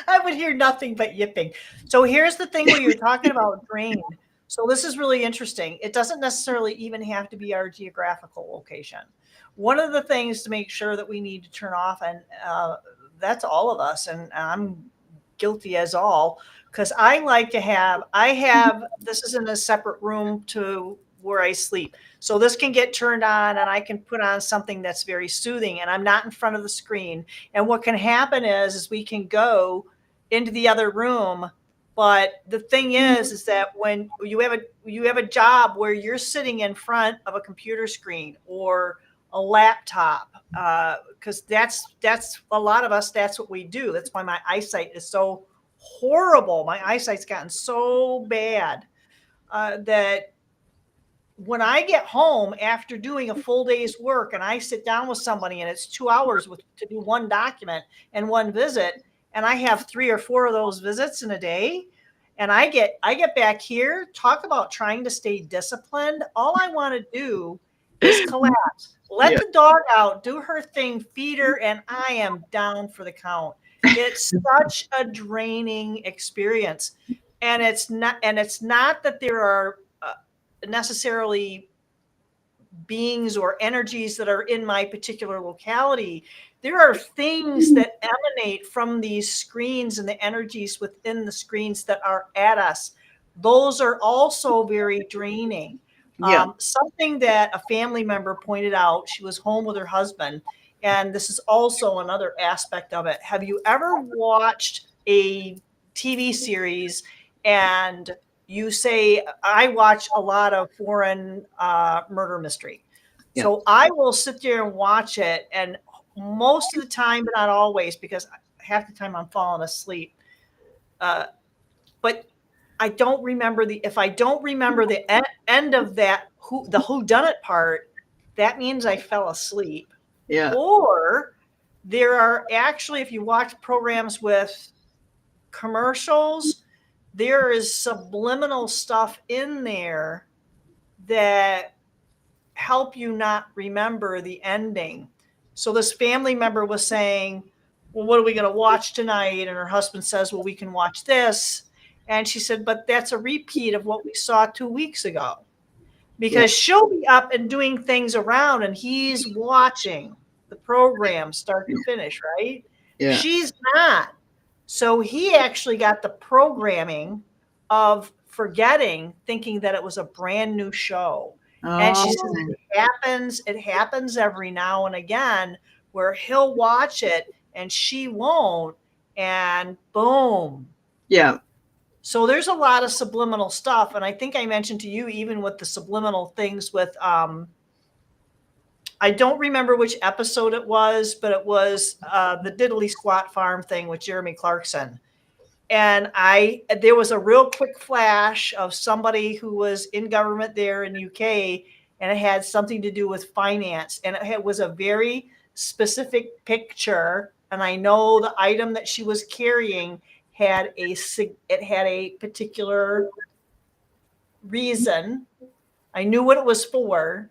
B: I would hear nothing but yipping. So here's the thing where you're talking about drained. So this is really interesting. It doesn't necessarily even have to be our geographical location. One of the things to make sure that we need to turn off, and that's all of us, and I'm guilty as all, because I like to have, this is in a separate room to where I sleep. So this can get turned on and I can put on something that's very soothing and I'm not in front of the screen. And what can happen is we can go into the other room. But the thing is that when you have a job where you're sitting in front of a computer screen or a laptop, because that's a lot of us, that's what we do. That's why my eyesight is so horrible. My eyesight's gotten so bad that when I get home after doing a full day's work and I sit down with somebody and it's 2 hours to do one document and one visit, and I have 3 or 4 of those visits in a day, and I get back here, talk about trying to stay disciplined. All I want to do is collapse. Let the dog out, do her thing, feed her, and I am down for the count. It's such a draining experience. And it's not that there are necessarily beings or energies that are in my particular locality. There are things that emanate from these screens and the energies within the screens that are at us. Those are also very draining. Something that a family member pointed out, she was home with her husband, and this is also another aspect of it. Have you ever watched a TV series and you say, I watch a lot of foreign murder mystery. So I will sit there and watch it. And most of the time, but not always, because half the time I'm falling asleep. But I don't remember if I don't remember the end of that, the whodunit part, that means I fell asleep.
A: Yeah.
B: Or there are actually, if you watch programs with commercials, there is subliminal stuff in there that help you not remember the ending. So this family member was saying, well, what are we going to watch tonight? And her husband says, well, we can watch this. And she said, but that's a repeat of what we saw 2 weeks ago. Because she'll be up and doing things around and he's watching the program start to finish, right?
A: Yeah.
B: She's not. So he actually got the programming of forgetting, thinking that it was a brand new show. And she says it happens every now and again where he'll watch it and she won't, and boom.
A: Yeah.
B: So there's a lot of subliminal stuff. And I think I mentioned to you, even with the subliminal things with, I don't remember which episode it was, but it was the Diddley Squat Farm thing with Jeremy Clarkson. And there was a real quick flash of somebody who was in government there in the UK, and it had something to do with finance. And it was a very specific picture. And I know the item that she was carrying had a particular reason. I knew what it was for.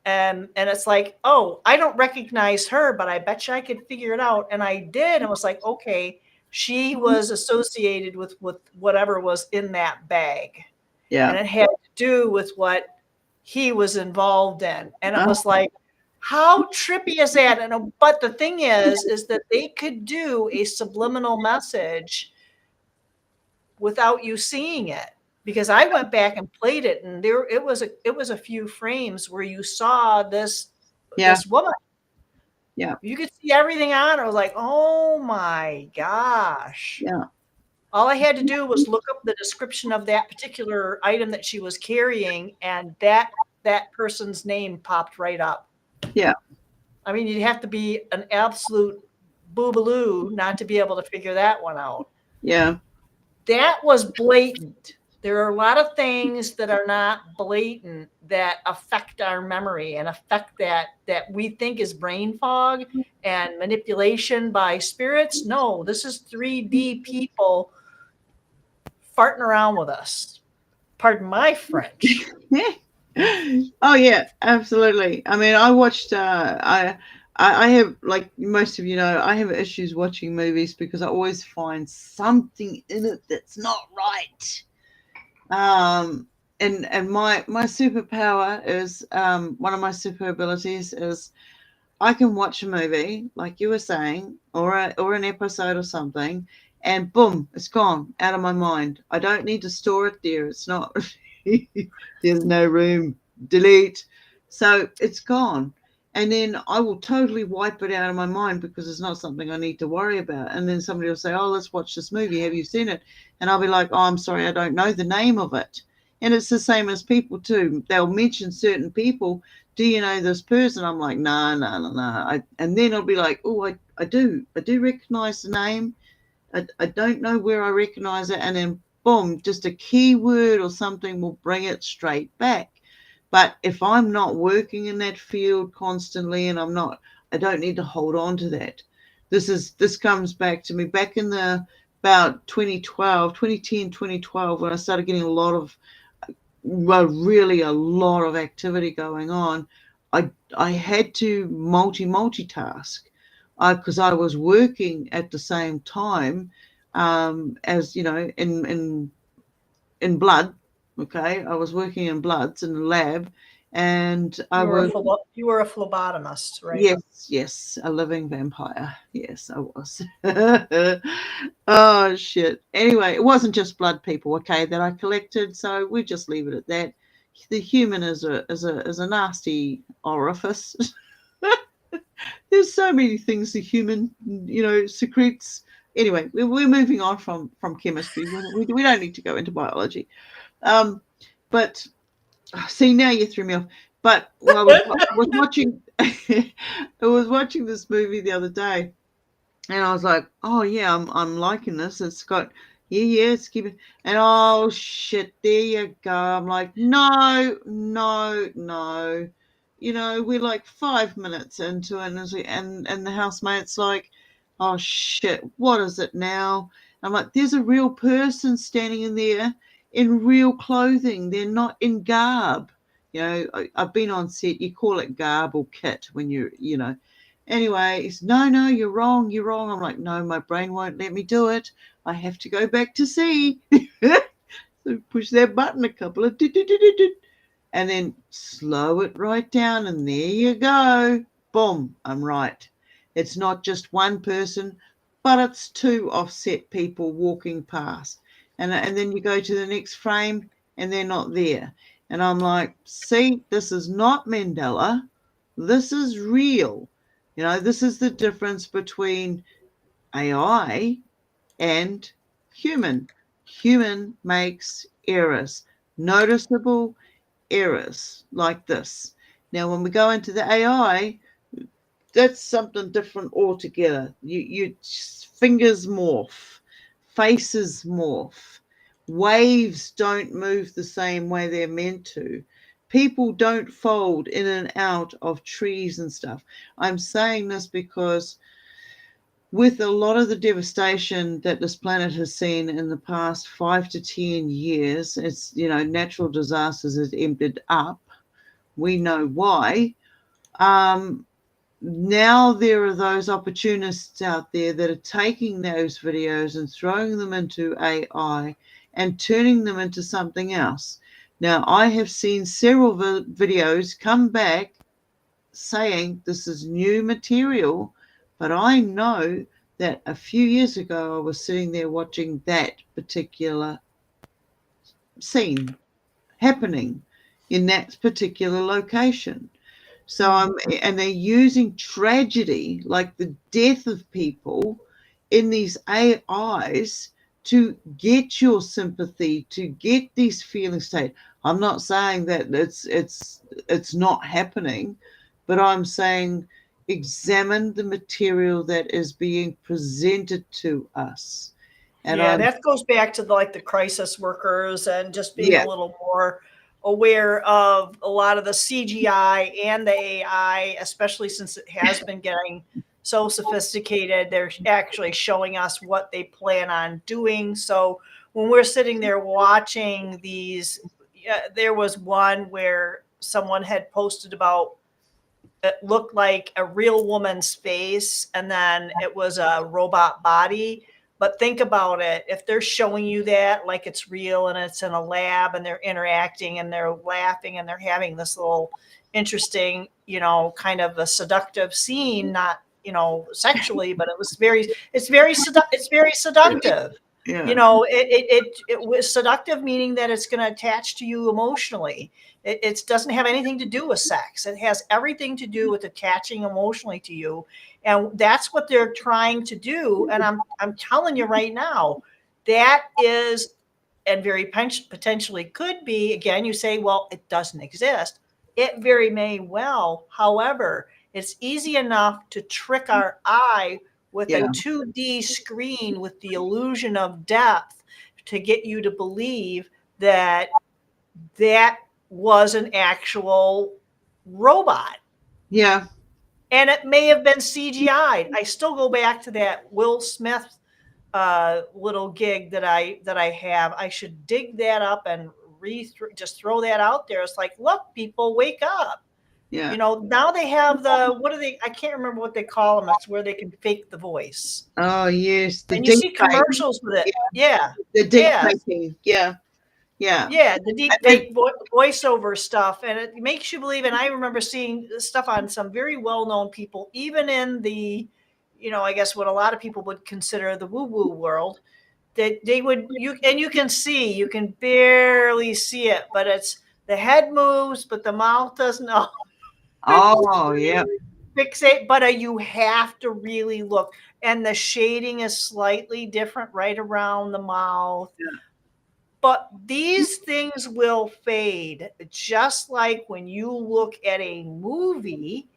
B: And it's like, oh, I don't recognize her, but I bet you I could figure it out. And I did. And was like, okay, she was associated with whatever was in that bag.
A: Yeah.
B: And it had to do with what he was involved in. And it was like, how trippy is that? And but the thing is that they could do a subliminal message without you seeing it. Because I went back and played it, and it was a few frames where you saw this woman.
A: Yeah.
B: You could see everything on her. I was like, oh my gosh.
A: Yeah.
B: All I had to do was look up the description of that particular item that she was carrying, and that person's name popped right up.
A: Yeah.
B: I mean, you'd have to be an absolute boobaloo not to be able to figure that one out.
A: Yeah.
B: That was blatant. There are a lot of things that are not blatant that affect our memory and affect that we think is brain fog and manipulation by spirits. No, this is 3D people farting around with us. Pardon my French.
A: Oh yeah, absolutely. I mean, I watched. I have, like most of you know, I have issues watching movies because I always find something in it that's not right. and my superpower is one of my super abilities is I can watch a movie, like you were saying, or an episode or something, and boom, it's gone out of my mind. I don't need to store it there. It's not. There's no room. Delete. So it's gone, and then I will totally wipe it out of my mind because it's not something I need to worry about. And then somebody will say, "Oh, let's watch this movie. Have you seen it?" And I'll be like, "Oh, I'm sorry, I don't know the name of it." And it's the same as people too. They'll mention certain people. Do you know this person? I'm like, no, no, no, no. And then I'll be like, oh, I do recognize the name. I don't know where I recognize it. And then boom, just a keyword or something will bring it straight back. But if I'm not working in that field constantly and I don't need to hold on to that. This comes back to me back in the about 2012, 2010, 2012, when I started getting a lot of really a lot of activity going on. I had to multitask because I was working at the same time as in blood. Okay, I was working in bloods in the lab, and I was
B: You were a phlebotomist, right?
A: yes, a living vampire. Yes, I was. Oh shit. Anyway, it wasn't just blood people, okay, that I collected, so we just leave it at that. The human is a nasty orifice. There's so many things the human, secretes. Anyway, we're moving on from chemistry. We don't need to go into biology. Um, but see, now you threw me off. But I was watching, I was watching this movie the other day, and I was like, "Oh yeah, I'm liking this. It's got yeah, it's keeping." And oh shit, there you go. I'm like, no, no, no. We're like 5 minutes into it, and the housemate's like, "Oh shit, what is it now?" I'm like, "There's a real person standing in there in real clothing. They're not in garb." I've been on set. You call it garb or kit when you're. Anyway, he's, no, you're wrong, you're wrong. I'm like, no, my brain won't let me do it. I have to go back to C. So push that button a couple of and then slow it right down, and there you go. Boom, I'm right. It's not just one person, but it's two offset people walking past. And then you go to the next frame, and they're not there. And I'm like, see, this is not Mandela. This is real. This is the difference between AI and human. Human makes errors, noticeable errors like this. Now, when we go into the AI, that's something different altogether. You fingers morph, faces morph, waves don't move the same way they're meant to. People don't fold in and out of trees and stuff. I'm saying this because with a lot of the devastation that this planet has seen in the past 5 to 10 years, it's, natural disasters has emptied up. We know why. Now there are those opportunists out there that are taking those videos and throwing them into AI and turning them into something else. Now, I have seen several videos come back saying this is new material, but I know that a few years ago I was sitting there watching that particular scene happening in that particular location. And they're using tragedy, like the death of people, in these AIs to get your sympathy, to get these feelings state. I'm not saying that it's not happening, but I'm saying examine the material that is being presented to us. And
B: Yeah, that goes back to the crisis workers and just being
A: yeah,
B: a little more aware of a lot of the CGI and the AI, especially since it has been getting so sophisticated. They're actually showing us what they plan on doing. So when we're sitting there watching these, there was one where someone had posted about it looked like a real woman's face and then it was a robot body, But think about it. If they're showing you that like it's real and it's in a lab and they're interacting and they're laughing and they're having this little interesting, kind of a seductive scene, not, sexually, but it's very seductive.
A: Yeah.
B: It was seductive, meaning that it's going to attach to you emotionally. It doesn't have anything to do with sex. It has everything to do with attaching emotionally to you. And that's what they're trying to do. And I'm telling you right now, that is, and very potentially could be, again, you say, well, it doesn't exist. It very may well. However, it's easy enough to trick our eye with a
A: Yeah.
B: 2D screen with the illusion of depth to get you to believe that that was an actual robot.
A: Yeah.
B: And it may have been CGI'd. I still go back to that Will Smith little gig that I have. I should dig that up and just throw that out there. It's like, look, people, wake up.
A: Yeah.
B: Now they have I can't remember what they call them. It's where they can fake the voice.
A: Oh yes, the
B: And you
A: deep
B: see commercials with it. Yeah.
A: the deep
B: Yes.
A: faking. Yeah. Yeah.
B: Yeah, the deep fake voiceover stuff, and it makes you believe. And I remember seeing stuff on some very well-known people, even in the, I guess what a lot of people would consider the woo-woo world, that they would you can barely see it, but it's the head moves, but the mouth doesn't.
A: Oh yeah.
B: Fixate, but you have to really look, and the shading is slightly different right around the mouth.
A: Yeah.
B: But these things will fade, just like when you look at a movie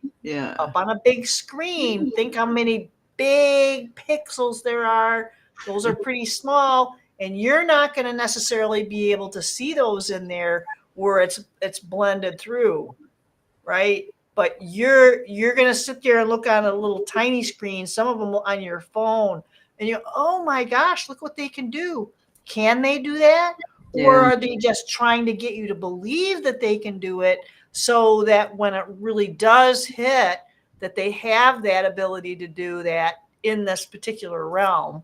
B: up on a big screen. Think how many big pixels there are. Those are pretty small, and you're not going to necessarily be able to see those in there where it's blended through, right? But you're going to sit there and look on a little tiny screen, some of them on your phone, and oh my gosh, look what they can do. Can they do that?
A: Yeah.
B: Or are they just trying to get you to believe that they can do it so that when it really does hit, that they have that ability to do that in this particular realm?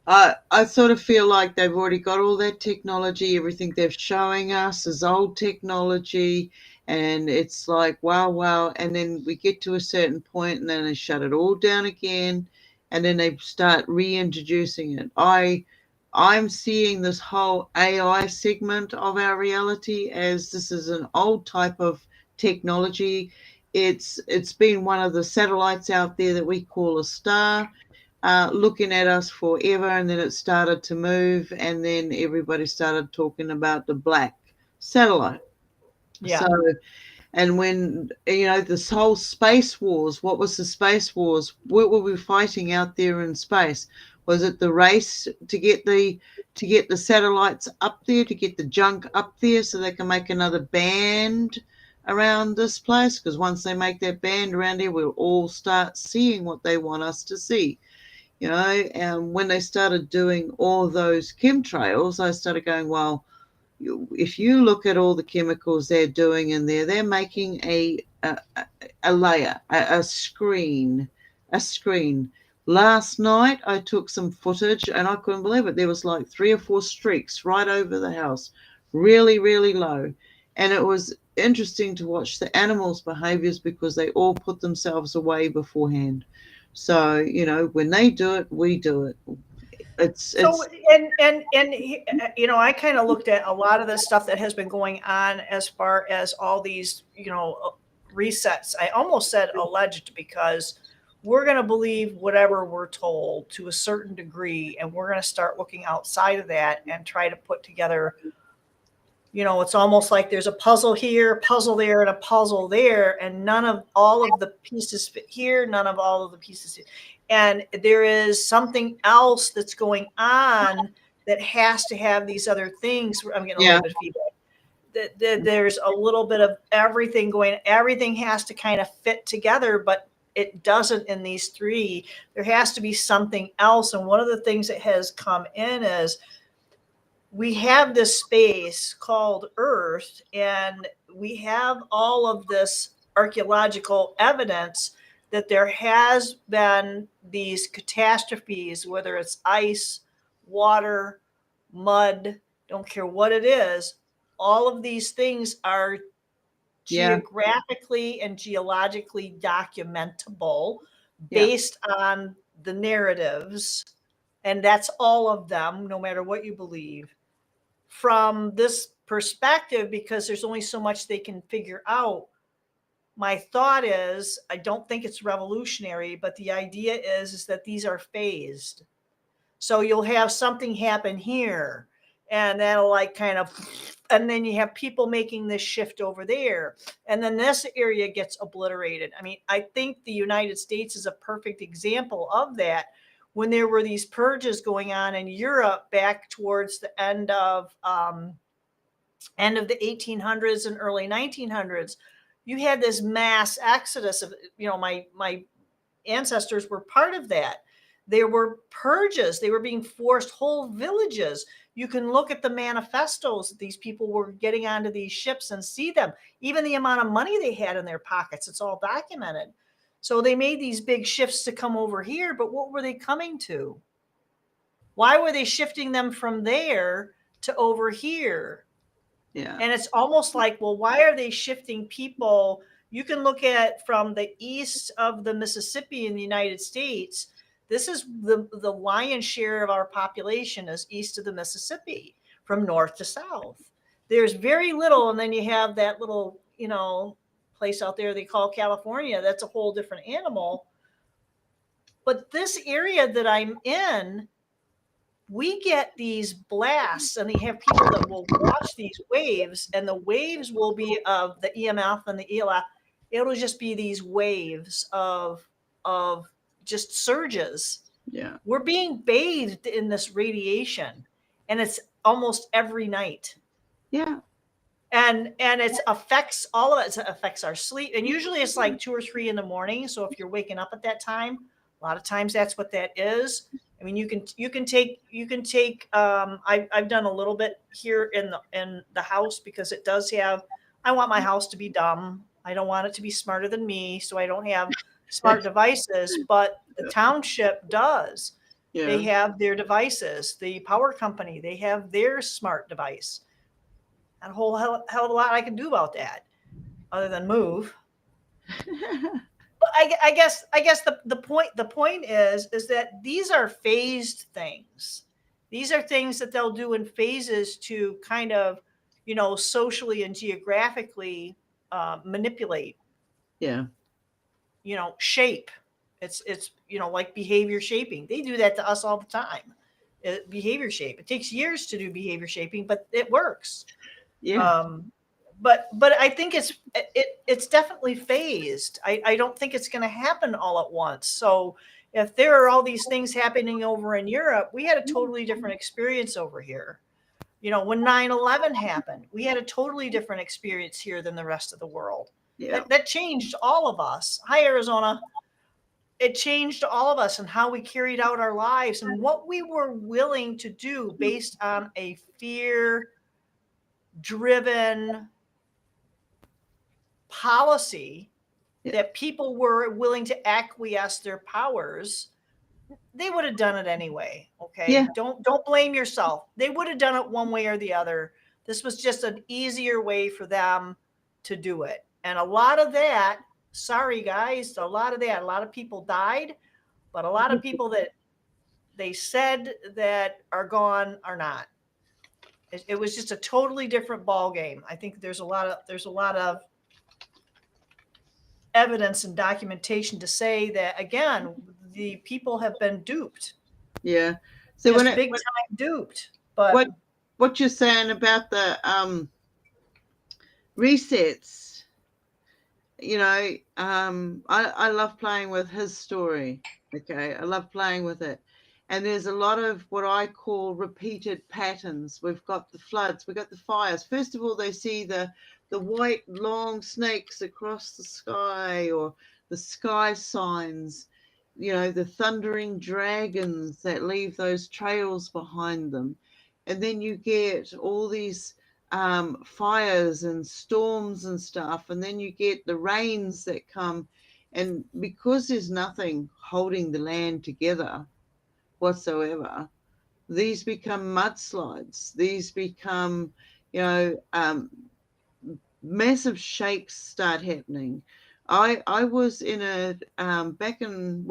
A: I sort of feel like they've already got all that technology. Everything they're showing us is old technology, and it's like, wow. And then we get to a certain point, and then they shut it all down again, and then they start reintroducing it. I'm seeing this whole AI segment of our reality as this is an old type of technology. It's been one of the satellites out there that we call a star. Looking at us forever, and then it started to move, and then everybody started talking about the black satellite.
B: Yeah.
A: So, and when this whole space wars, what was the space wars? What were we fighting out there in space? Was it the race to get the satellites up there, to get the junk up there, so they can make another band around this place? Because once they make that band around here, we'll all start seeing what they want us to see. And when they started doing all those chemtrails, I started going, well, if you look at all the chemicals they're doing in there, they're making a layer, a screen. Last night, I took some footage, and I couldn't believe it. There was like 3 or 4 streaks right over the house, really, really low. And it was interesting to watch the animals' behaviors because they all put themselves away beforehand. So, when they do it, we do it.
B: I kind of looked at a lot of the stuff that has been going on as far as all these, resets. I almost said alleged, because we're going to believe whatever we're told to a certain degree, and we're going to start looking outside of that and try to put together. It's almost like there's a puzzle here, a puzzle there, and a puzzle there, and none of all of the pieces fit here, none of all of the pieces fit. And there is something else that's going on that has to have these other things. I'm getting a little bit of feedback. There's a little bit of everything going. Everything has to kind of fit together, but it doesn't in these 3. There has to be something else. And one of the things that has come in is we have this space called Earth, and we have all of this archaeological evidence that there has been these catastrophes, whether it's ice, water, mud, don't care what it is, all of these things are
A: Yeah.
B: geographically and geologically documentable
A: Yeah.
B: based on the narratives. And that's all of them, no matter what you believe. From this perspective, because there's only so much they can figure out, my thought is, I don't think it's revolutionary, but the idea is that these are phased. So you'll have something happen here, and that'll like kind of, and then you have people making this shift over there, and then this area gets obliterated. I mean, I think the United States is a perfect example of that. When there were these purges going on in Europe back towards the end of the 1800s and early 1900s, you had this mass exodus of, my ancestors were part of that. There were purges. They were being forced, whole villages. You can look at the manifestos that these people were getting onto these ships and see them. Even the amount of money they had in their pockets, it's all documented. So they made these big shifts to come over here, but what were they coming to? Why were they shifting them from there to over here?
A: Yeah.
B: And it's almost like, well, why are they shifting people? You can look at from the east of the Mississippi in the United States. This is the lion's share of our population is east of the Mississippi, from north to south. There's very little, and then you have that little, place out there they call California. That's a whole different animal. But this area that I'm in, we get these blasts, and they have people that will watch these waves, and the waves will be of the EMF and the ELF. It'll just be these waves of just surges.
A: Yeah.
B: We're being bathed in this radiation, and it's almost every night.
A: Yeah.
B: And it affects all of it. It affects our sleep, and usually it's like 2 or 3 in the morning. So if you're waking up at that time, a lot of times that's what that is. I mean, you can take. I've done a little bit here in the house, because it does have. I want my house to be dumb. I don't want it to be smarter than me, so I don't have smart devices. But the township does.
A: Yeah.
B: They have their devices. The power company, they have their smart device. And a whole hell of a lot I can do about that, other than move. But I guess the point is that these are phased things. These are things that they'll do in phases to kind of, socially and geographically manipulate.
A: Yeah.
B: Shape. It's like behavior shaping. They do that to us all the time. Behavior shape. It takes years to do behavior shaping, but it works.
A: Yeah.
B: But I think it's definitely phased. I don't think it's going to happen all at once. So if there are all these things happening over in Europe, we had a totally different experience over here. When 9/11 happened, we had a totally different experience here than the rest of the world.
A: Yeah.
B: That changed all of us. Hi, Arizona. It changed all of us and how we carried out our lives and what we were willing to do based on a fear-driven policy that people were willing to acquiesce their powers. They would have done it anyway. Okay.
A: Yeah.
B: Don't blame yourself. They would have done it one way or the other. This was just an easier way for them to do it. And a lot of that, sorry guys, a lot of people died, but a lot of people that they said that are gone are not. It was just a totally different ball game. I think there's a lot of evidence and documentation to say that, again, the people have been duped.
A: Yeah. So
B: just big time duped. But
A: what you're saying about the resets, I love playing with his story. Okay. I love playing with it. And there's a lot of what I call repeated patterns. We've got the floods, we've got the fires. First of all, they see the white long snakes across the sky, or the sky signs, the thundering dragons that leave those trails behind them. And then you get all these fires and storms and stuff. And then you get the rains that come. And because there's nothing holding the land together whatsoever, these become mudslides. These become, massive shakes start happening. I was in a back in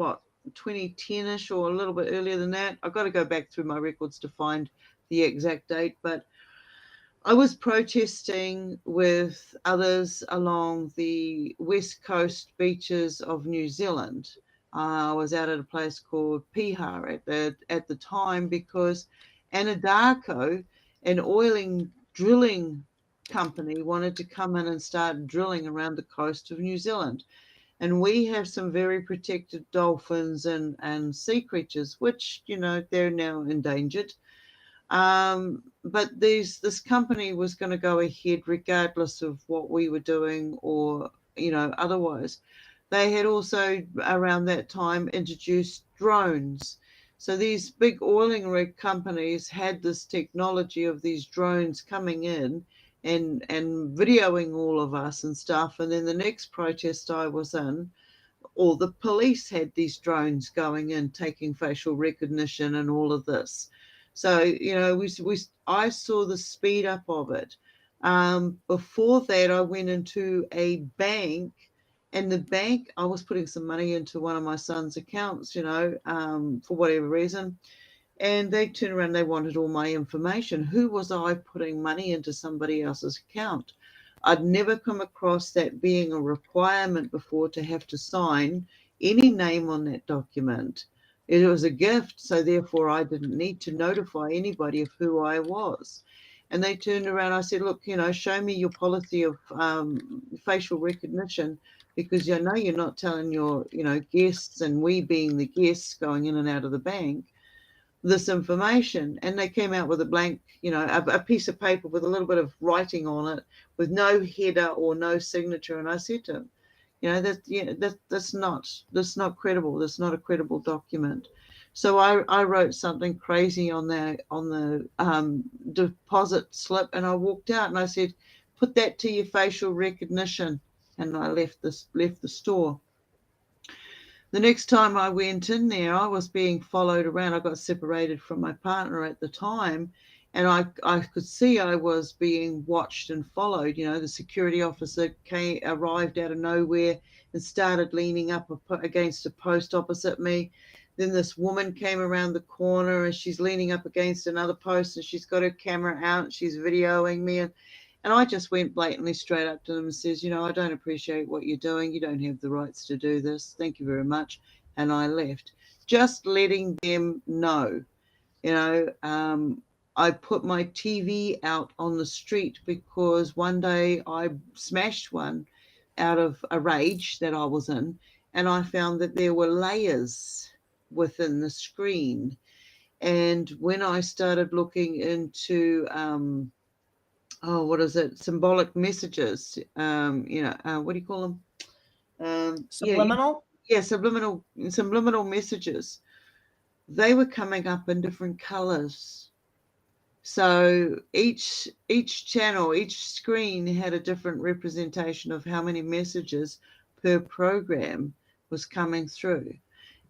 A: 2010ish or a little bit earlier than that. I've got to go back through my records to find the exact date, but I was protesting with others along the west coast beaches of New Zealand. I was out at a place called Piha at the time because Anadarko, an drilling company, wanted to come in and start drilling around the coast of New Zealand. And we have some very protected dolphins and sea creatures, which, they're now endangered. But this company was going to go ahead regardless of what we were doing or, otherwise. They had also around that time introduced drones. So these big oiling rig companies had this technology of these drones coming in and videoing all of us and stuff. And then the next protest I was in, or the police had these drones going in, taking facial recognition and all of this. So, I saw the speed up of it. Before that, I went into a bank, and the bank, I was putting some money into one of my son's accounts, for whatever reason. And they turned around, they wanted all my information. Who was I putting money into somebody else's account? I'd never come across that being a requirement before to have to sign any name on that document. It was a gift, so therefore I didn't need to notify anybody of who I was. And they turned around, I said, look, show me your policy of facial recognition, because I know you're not telling your, guests, and we being the guests going in and out of the bank, this information. And they came out with a blank, a piece of paper with a little bit of writing on it with no header or no signature. And I said to them, that's not credible. That's not a credible document. So I wrote something crazy on the deposit slip, and I walked out and I said, put that to your facial recognition. And I left the store. The next time I went in there, I was being followed around. I got separated from my partner at the time, and I could see I was being watched and followed. The security officer arrived out of nowhere and started leaning up against a post opposite me. Then this woman came around the corner, and she's leaning up against another post, and she's got her camera out, and she's videoing me. And I just went blatantly straight up to them and says, I don't appreciate what you're doing. You don't have the rights to do this. Thank you very much. And I left, just letting them know. I put my TV out on the street because one day I smashed one out of a rage that I was in, and I found that there were layers within the screen. And when I started looking into what is it? Symbolic messages. What do you call them?
B: Subliminal?
A: Yeah, subliminal messages. They were coming up in different colors. So each channel, each screen had a different representation of how many messages per program was coming through.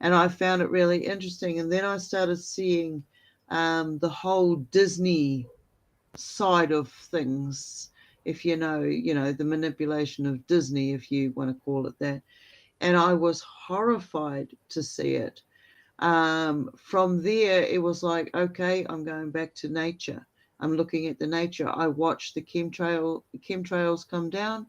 A: And I found it really interesting. And then I started seeing the whole Disney side of things, if you know the manipulation of Disney, if you want to call it that. And I was horrified to see it. From there, it was like, okay, I'm going back to nature. I'm looking at the nature. I watched the chemtrails come down.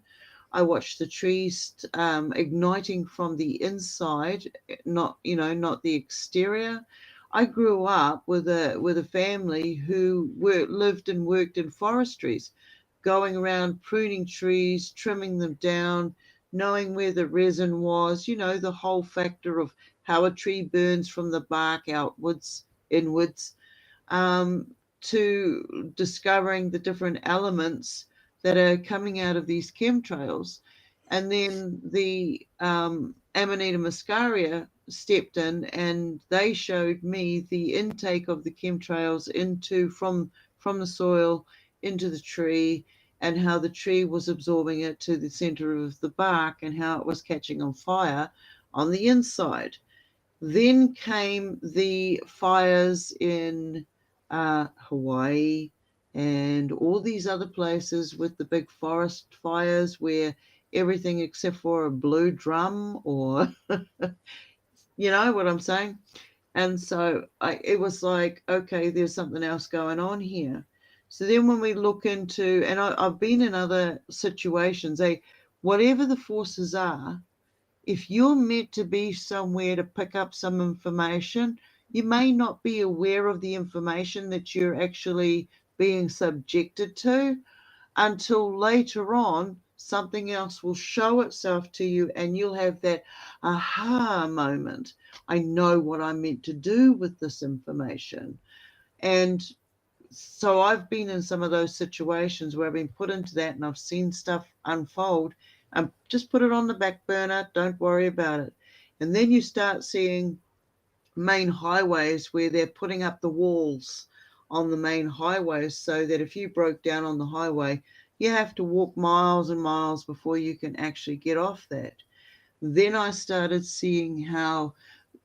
A: I watched the trees igniting from the inside, not the exterior. I grew up with a family who lived and worked in forestries, going around pruning trees, trimming them down, knowing where the resin was, the whole factor of how a tree burns from the bark inwards, to discovering the different elements that are coming out of these chemtrails. And then the Amanita muscaria stepped in, and they showed me the intake of the chemtrails from the soil into the tree, and how the tree was absorbing it to the center of the bark and how it was catching on fire on the inside. Then came the fires in Hawaii and all these other places with the big forest fires where everything except for a blue drum or, you know what I'm saying? And so it was like, okay, there's something else going on here. So then when we look into, and I've been in other situations, whatever the forces are, if you're meant to be somewhere to pick up some information, you may not be aware of the information that you're actually being subjected to until later on something else will show itself to you and you'll have that aha moment. I know what I'm meant to do with this information. And so I've been in some of those situations where I've been put into that and I've seen stuff unfold and just put it on the back burner, don't worry about it. And then you start seeing main highways where they're putting up the walls on the main highways so that if you broke down on the highway, you have to walk miles and miles before you can actually get off that. Then I started seeing how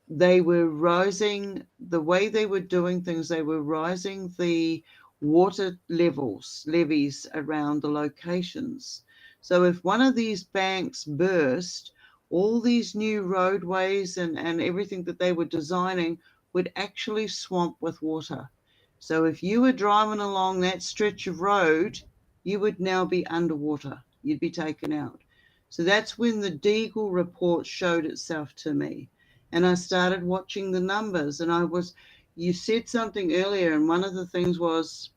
A: they were rising, the way they were doing things, they were rising the water levees around the locations. So if one of these banks burst, all these new roadways and everything that they were designing would actually swamp with water. So if you were driving along that stretch of road, you would now be underwater. You'd be taken out. So that's when the Deagle report showed itself to me. And I started watching the numbers. And you said something earlier, and one of the things was,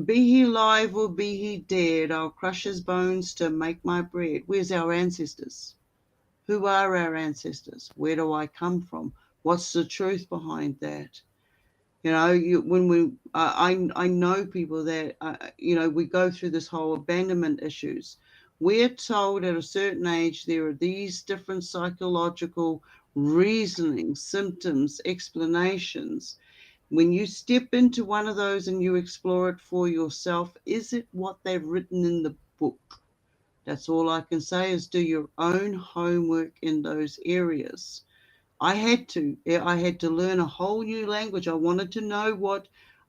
A: be he live or be he dead, I'll crush his bones to make my bread. Where's our ancestors? Who are our ancestors? Where do I come from? What's the truth behind that? You know, I know people that, we go through this whole abandonment issues. We're told at a certain age there are these different psychological reasonings, symptoms, explanations. When you step into one of those and you explore it for yourself, is it what they've written in the book? That's all I can say is do your own homework in those areas. I had to. I had to learn a whole new language. I wanted to know what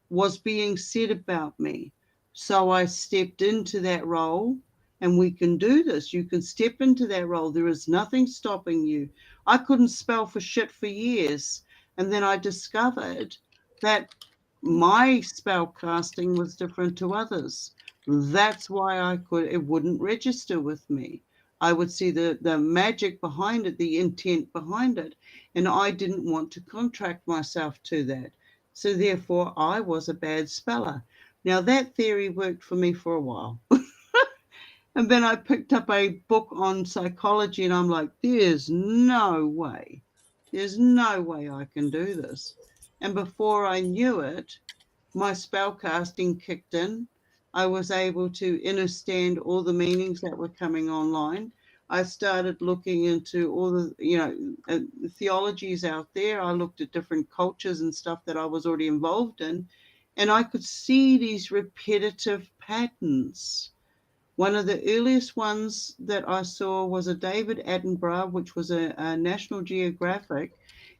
A: was being said about me. So I stepped into that role, and we can do this. You can step into that role. There is nothing stopping you. I couldn't spell for shit for years. And then I discovered that my spell casting was different to others. That's why it wouldn't register with me. I would see the magic behind it, the intent behind it, and I didn't want to contract myself to that. So therefore, I was a bad speller. Now, that theory worked for me for a while. And then I picked up a book on psychology, and I'm like, there's no way. There's no way I can do this. And before I knew it, my spell casting kicked in. I was able to understand all the meanings that were coming online. I started looking into all the, theologies out there. I looked at different cultures and stuff that I was already involved in, and I could see these repetitive patterns. One of the earliest ones that I saw was a David Attenborough, which was a National Geographic,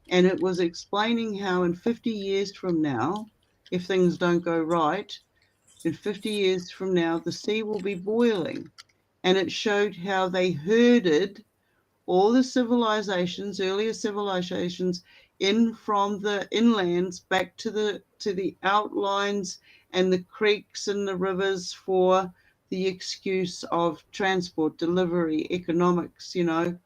A: and it was explaining how in 50 years from now, if things don't go right, in 50 years from now, the sea will be boiling. And it showed how they herded all the earlier civilizations, in from the inlands back to the outlines and the creeks and the rivers for the excuse of transport, delivery, economics, And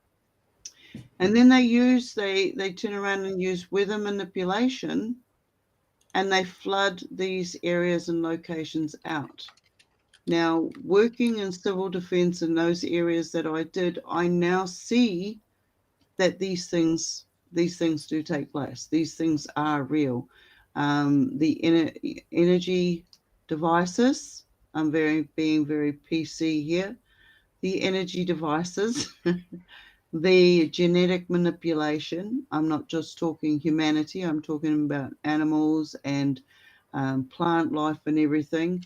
A: then they turn around and use weather manipulation, and they flood these areas and locations out. Now, working in civil defense in those areas that I did, I now see that these things do take place. These things are real. The energy devices, I'm being very PC here. The energy devices, the genetic manipulation. I'm not just talking humanity. I'm talking about animals and plant life and everything.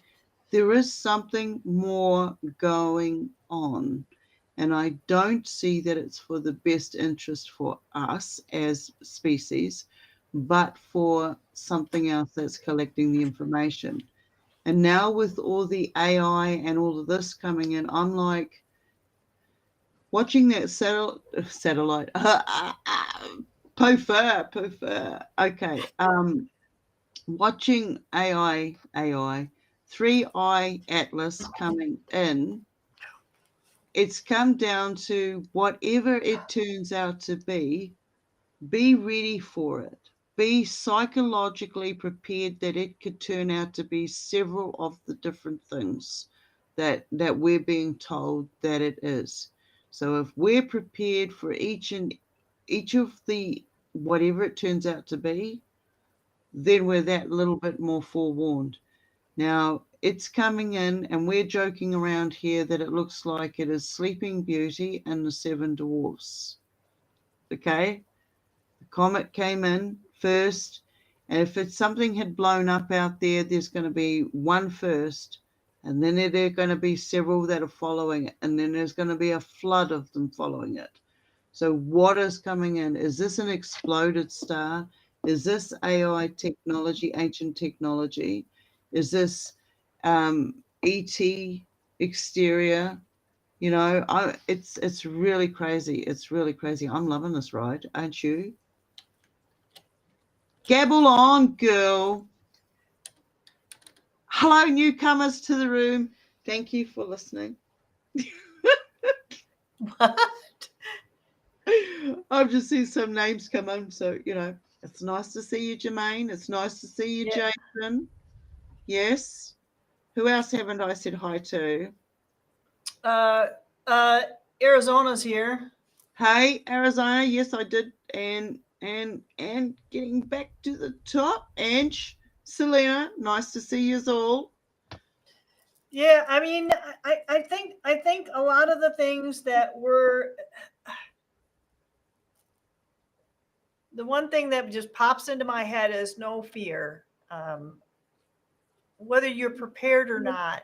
A: there is something more going on. And I don't see that it's for the best interest for us as species, but for something else that's collecting the information. And now with all the AI and all of this coming in, I'm like watching that satellite. Pofer. Okay. Watching AI, 3i Atlas coming in. It's come down to whatever it turns out to be ready for it. Be psychologically prepared that it could turn out to be several of the different things that we're being told that it is. So if we're prepared for each of the whatever it turns out to be, then we're that little bit more forewarned. Now, it's coming in, and we're joking around here that it looks like it is Sleeping Beauty and the Seven Dwarfs. Okay? The comet came in first, and if it's something had blown up out there, there's going to be one first, and then there are going to be several that are following it, and then there's going to be a flood of them following it. So what is coming in? Is this an exploded star? Is this AI technology, ancient technology? Is this ET exterior? You know, it's really crazy. It's really crazy. I'm loving this ride, aren't you? Gabble on, girl. Hello, newcomers to the room. Thank you for listening.
B: What?
A: I've just seen some names come in, so it's nice to see you, Jermaine. It's nice to see you,
B: Yeah.
A: Jason. Yes. Who else haven't I said hi to?
B: Arizona's here.
A: Hey, Arizona. Yes, I did. And getting back to the top, Ange, Selena. Nice to see you all.
B: Yeah, I mean, I think a lot of the things that were the one thing that just pops into my head is no fear. Whether you're prepared or not,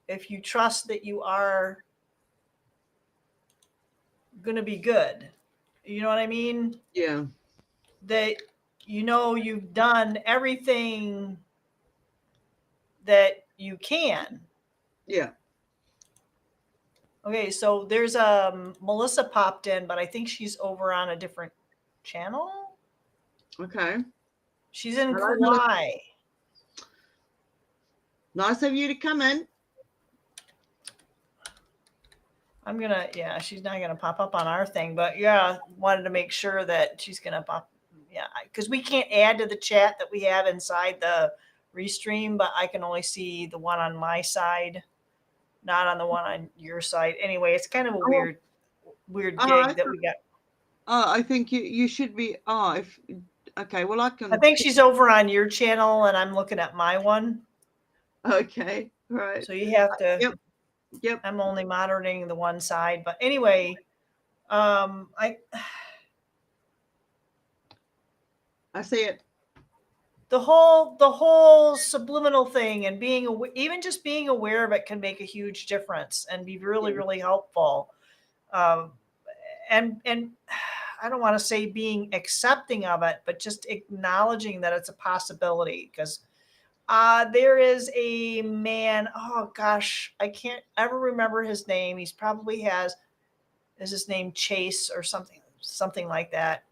B: if you trust that you are going to be good, you know what I mean?
A: Yeah.
B: That you've done everything that you can.
A: Yeah.
B: Okay, so there's Melissa popped in, but I think she's over on a different channel.
A: Okay.
B: She's in
A: Hello,
B: Kauai.
A: Nice of you to come in.
B: She's not gonna pop up on our thing, but yeah, wanted to make sure that she's gonna pop. Yeah, because we can't add to the chat that we have inside the restream, but I can only see the one on my side, not on the one on your side. Anyway, it's kind of a weird gig that we got.
A: I think you should be. Okay. Well, I can.
B: I think she's over on your channel, and I'm looking at my one.
A: Okay. Right.
B: So you have to.
A: Yep.
B: I'm only monitoring the one side, but anyway, I
A: see it.
B: The whole subliminal thing and even just being aware of it can make a huge difference and be really, really helpful. And I don't want to say being accepting of it, but just acknowledging that it's a possibility. Because there is a man, oh gosh, I can't ever remember his name. He's probably is his name Chase or something like that.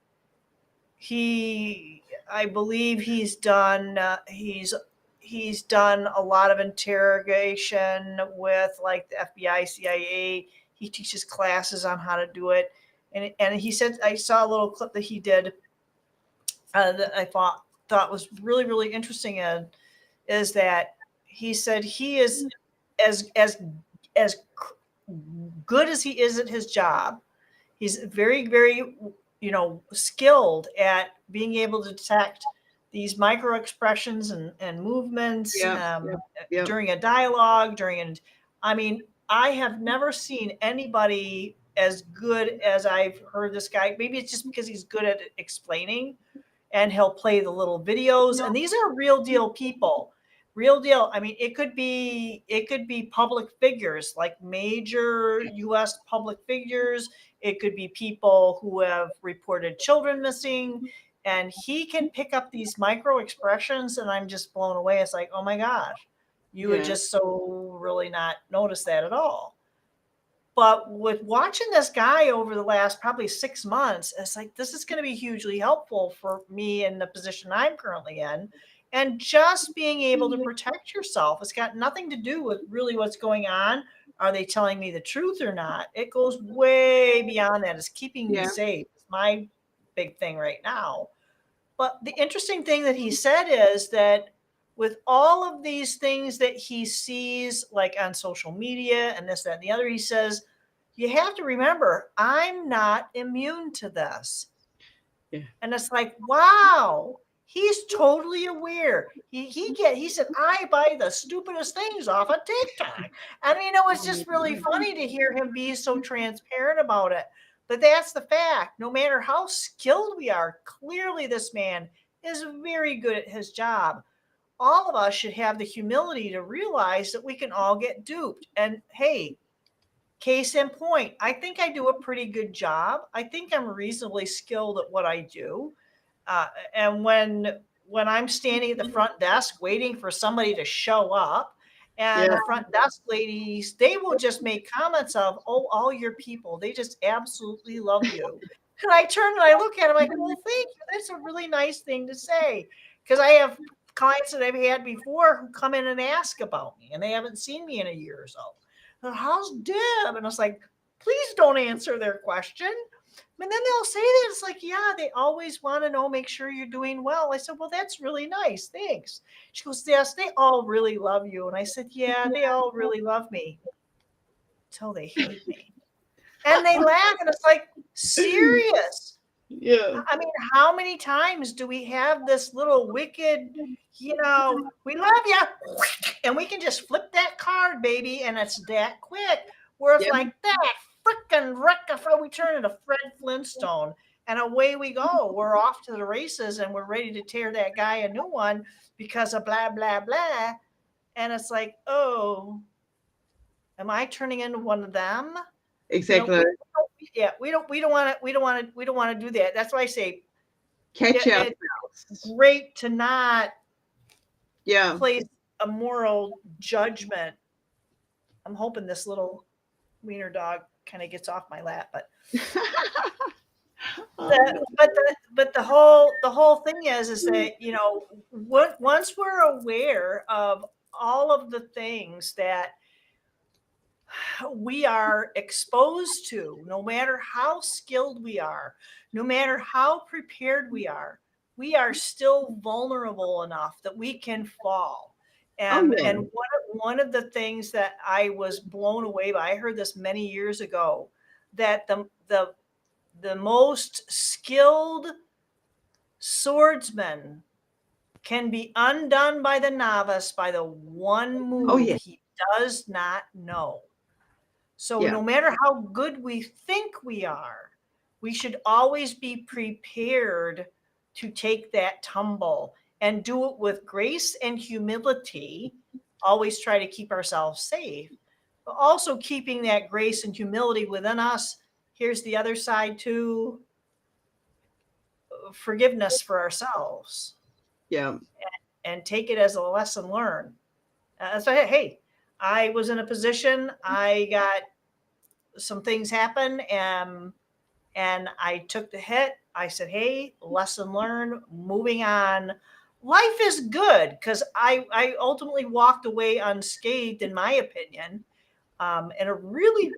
B: I believe he's done he's done a lot of interrogation with like the FBI, CIA. He teaches classes on how to do it, and he said, I saw a little clip that he did that I thought was really, really interesting, and is that he said he is as good as he is at his job. He's very, very skilled at being able to detect these micro expressions and movements during a dialogue, I have never seen anybody as good as I've heard this guy. Maybe it's just because he's good at explaining, and he'll play the little videos. And these are real deal people. Real deal. I mean, it could be public figures, like major US public figures. It could be people who have reported children missing, and he can pick up these micro expressions, and I'm just blown away. It's like, oh my gosh, you would
A: Yeah.
B: just so really not notice that at all. But with watching this guy over the last probably 6 months, it's like, this is going to be hugely helpful for me in the position I'm currently in. And just being able to protect yourself, it's got nothing to do with really what's going on. Are they telling me the truth or not? It goes way beyond that. It's keeping me
A: Yeah.
B: safe. It's my big thing right now. But the interesting thing that he said is that with all of these things that he sees, like on social media and this, that, and the other, he says, you have to remember, I'm not immune to this.
A: Yeah.
B: And it's like, wow, he's totally aware. He said, I buy the stupidest things off of TikTok. And you know, it's just really funny to hear him be so transparent about it. But that's the fact. No matter how skilled we are, clearly this man is very good at his job. All of us should have the humility to realize that we can all get duped. And hey, case in point, I think I do a pretty good job. I think I'm reasonably skilled at what I do. And when I'm standing at the front desk waiting for somebody to show up, and
A: Yeah.
B: the front desk ladies, they will just make comments of, oh, all your people, they just absolutely love you. And I turn and I look at them like, well, thank you. That's a really nice thing to say. Because I have clients that I've had before who come in and ask about me, and they haven't seen me in a year or so. How's Deb? And I was like, please don't answer their question. And then they'll say that. It's like, yeah, they always want to know, make sure you're doing well. I said, well, that's really nice. Thanks. She goes, yes, they all really love you. And I said, yeah, they all really love me until they hate me. And they laugh. And it's like, serious.
A: Yeah.
B: I mean, how many times do we have this little wicked, you know, we love you, and we can just flip that card, baby, and it's that quick. Where it's like that frickin' wreck, we turn into Fred Flintstone, and away we go. We're off to the races, and we're ready to tear that guy a new one because of blah blah blah. And it's like, oh, am I turning into one of them?
A: Exactly.
B: We don't want to do that. That's why I say,
A: Catch out.
B: it's great to not
A: Yeah.
B: place a moral judgment. I'm hoping this little wiener dog kind of gets off my lap, but the whole thing is that, you know, once we're aware of all of the things that we are exposed to, no matter how skilled we are, no matter how prepared we are still vulnerable enough that we can fall. And one of the things that I was blown away by, I heard this many years ago, that the most skilled swordsman can be undone by the novice by the one move he does not know. So no matter how good we think we are, we should always be prepared to take that tumble and do it with grace and humility. Always try to keep ourselves safe, but also keeping that grace and humility within us. Here's the other side too: forgiveness for ourselves.
A: Yeah.
B: And take it as a lesson learned. So, hey, I was in a position, I got some things happen, and I took the hit. I said, hey, lesson learned, moving on. Life is good, because I ultimately walked away unscathed, in my opinion, in a really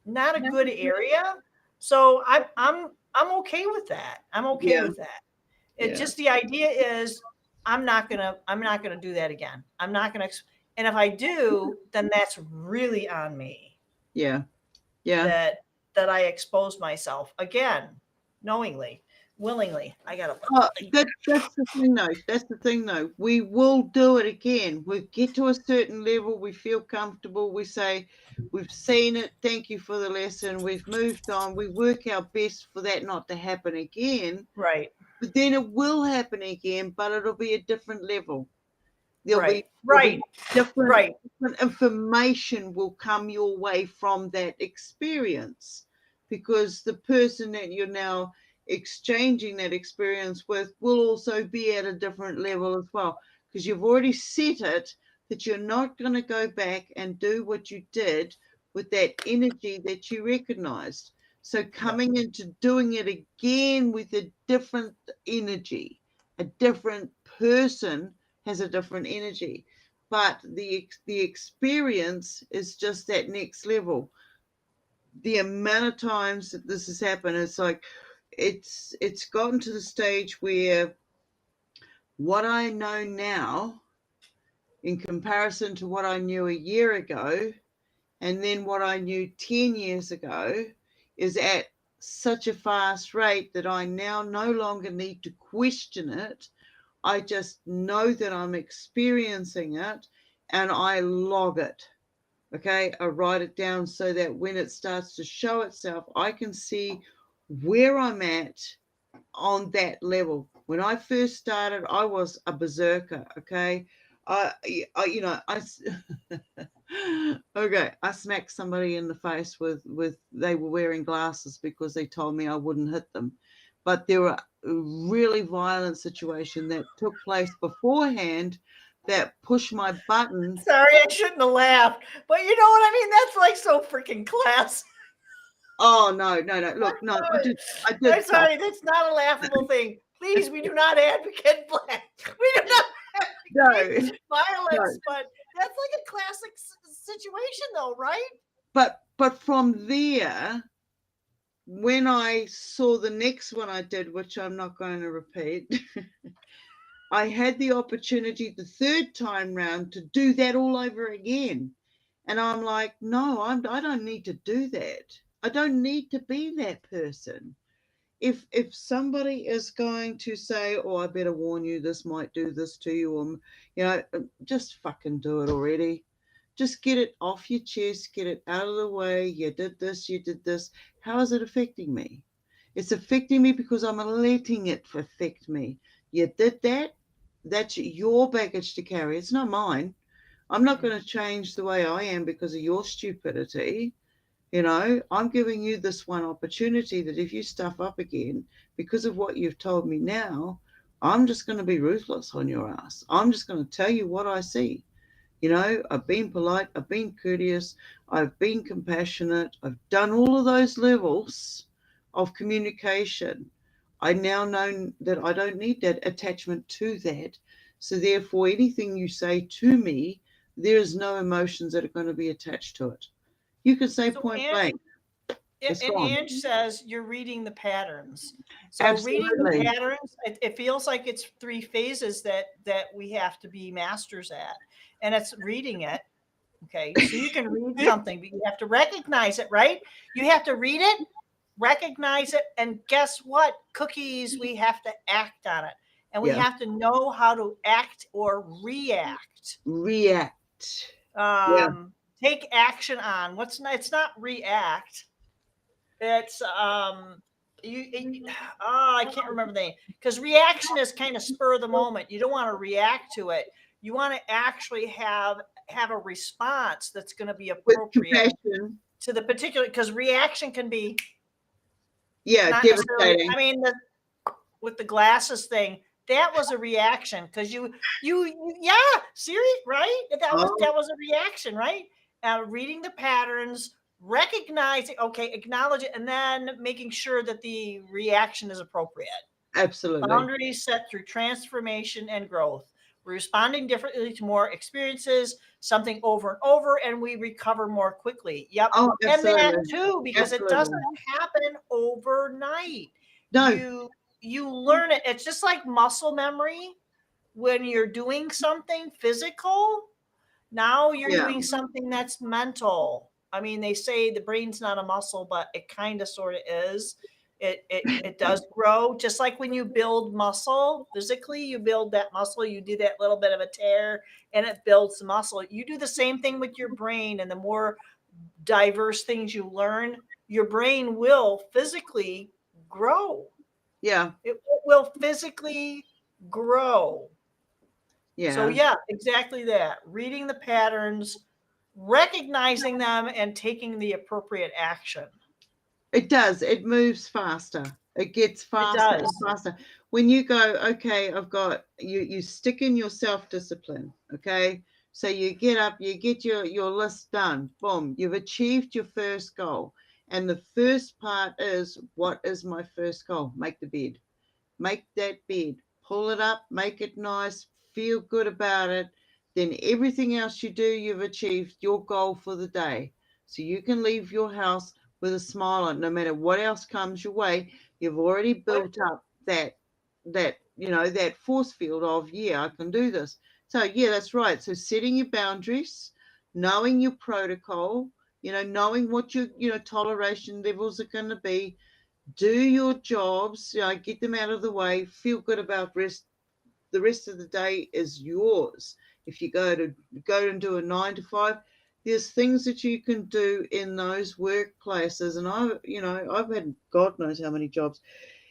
B: not a good area. So I'm okay with that. I'm okay with that. It's just, the idea is I'm not gonna do that again. I'm not gonna, and if I do, then that's really on me.
A: Yeah. Yeah.
B: That I exposed myself again, knowingly, willingly. I gotta.
A: That's the thing, though. That's the thing, though. We will do it again. We get to a certain level. We feel comfortable. We say, we've seen it. Thank you for the lesson. We've moved on. We work our best for that not to happen again.
B: Right.
A: But then it will happen again, but it'll be a different level. There'll
B: Right.
A: be, there'll be different,
B: Right.
A: different information will come your way from that experience, because the person that you're now exchanging that experience with will also be at a different level as well, because you've already set it that you're not going to go back and do what you did with that energy that you recognized. So coming into doing it again with a different energy, a different person has a different energy, but the experience is just that next level. The amount of times that this has happened, it's like it's gotten to the stage where what I know now in comparison to what I knew a year ago and then what I knew 10 years ago is at such a fast rate that I now no longer need to question it. I just know that I'm experiencing it and I log it. Okay, I write it down so that when it starts to show itself, I can see where I'm at on that level. When I first started, I was a berserker. Okay, you know, okay, I smacked somebody in the face with they were wearing glasses because they told me I wouldn't hit them, but there were a really violent situation that took place beforehand that pushed my button.
B: Sorry, I shouldn't have laughed, but you know what I mean? That's like so freaking class.
A: Oh no, look, no, I did
B: I'm sorry, that's not a laughable thing. Please, we do not advocate black. We do not advocate violence, but that's like a classic situation, though, right?
A: But from there, when I saw the next one I did, which I'm not going to repeat, I had the opportunity the third time round to do that all over again. And I'm like, no, I don't need to do that. I don't need to be that person. If somebody is going to say, oh, I better warn you, this might do this to you, or, you know, just fucking do it already. Just get it off your chest, get it out of the way. You did this, you did this. How is it affecting me? It's affecting me because I'm letting it affect me. You did that. That's your baggage to carry. It's not mine. I'm not going to change the way I am because of your stupidity. You know, I'm giving you this one opportunity that if you stuff up again because of what you've told me now, I'm just going to be ruthless on your ass. I'm just going to tell you what I see. You know, I've been polite, I've been courteous, I've been compassionate, I've done all of those levels of communication. I now know that I don't need that attachment to that. So therefore, anything you say to me, there is no emotions that are going to be attached to it. You can say point blank.
B: And Ange says you're reading the patterns. So
A: Absolutely.
B: reading the patterns, it feels like it's 3 phases that we have to be masters at. And it's reading it. Okay. So you can read something, but you have to recognize it, right? You have to read it, recognize it, and guess what? Cookies, we have to act on it. And we have to know how to act or react. Take action on. It's not react. It's I can't remember the name, because reaction is kind of spur of the moment. You don't want to react to it. You want to actually have a response that's going to be appropriate to the particular, because reaction can be devastating. I mean, with the glasses thing, that was a reaction because you Siri, right? That was a reaction, right? Reading the patterns, recognizing, okay, acknowledge it, and then making sure that the reaction is appropriate.
A: Absolutely.
B: Boundaries set through transformation and growth. We're responding differently to more experiences, something over and over, and we recover more quickly. Yep.
A: Oh,
B: and that too, because it doesn't happen overnight.
A: No.
B: You learn it. It's just like muscle memory. When you're doing something physical, now you're doing something that's mental. I mean, they say the brain's not a muscle, but it kind of sort of is. It does grow, just like when you build muscle physically. You build that muscle, you do that little bit of a tear, and it builds the muscle. You do the same thing with your brain, and the more diverse things you learn, your brain will physically grow.
A: Yeah,
B: it will physically grow. So
A: Yeah.
B: yeah, exactly that. Reading the patterns, recognizing them, and taking the appropriate action.
A: It does. It moves faster. It gets
B: It
A: faster and
B: does.
A: faster. When you go, okay, I've got you, you stick in your self-discipline. Okay. So you get up, you get your list done. Boom. You've achieved your first goal. And the first part is, what is my first goal? Make the bed. Make that bed. Pull it up, make it nice, feel good about it. Then everything else you do, you've achieved your goal for the day. So you can leave your house with a smile on it. No matter what else comes your way, you've already built up that force field of, yeah, I can do this. So yeah, that's right. So setting your boundaries, knowing your protocol, knowing what your toleration levels are going to be. Do your jobs, get them out of the way, feel good about the rest of the day is yours. If you go and do a 9 to 5, there's things that you can do in those workplaces. And I've had God knows how many jobs.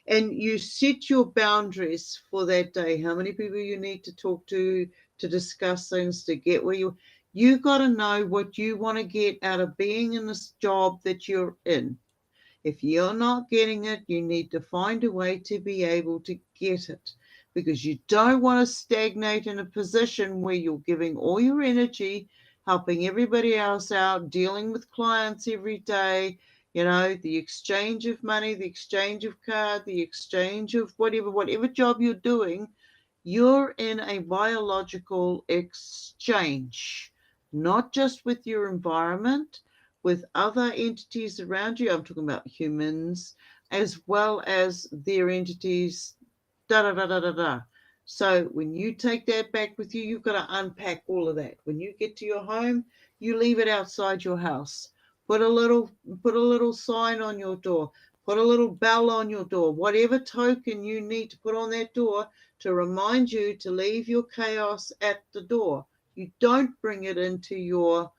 A: And you set your boundaries for that day, how many people you need to talk to discuss things, to get where you got to know what you want to get out of being in this job that you're in. If you're not getting it, you need to find a way to be able to get it, because you don't want to stagnate in a position where you're giving all your energy, helping everybody else out, dealing with clients every day, the exchange of money, the exchange of card, the exchange of whatever job you're doing. You're in a biological exchange, not just with your environment, with other entities around you. I'm talking about humans as well as their entities, da da da da da da. So when you take that back with you, you've got to unpack all of that. When you get to your home, you leave it outside your house. Put a little sign on your door. Put a little bell on your door. Whatever token you need to put on that door to remind you to leave your chaos at the door. You don't bring it into your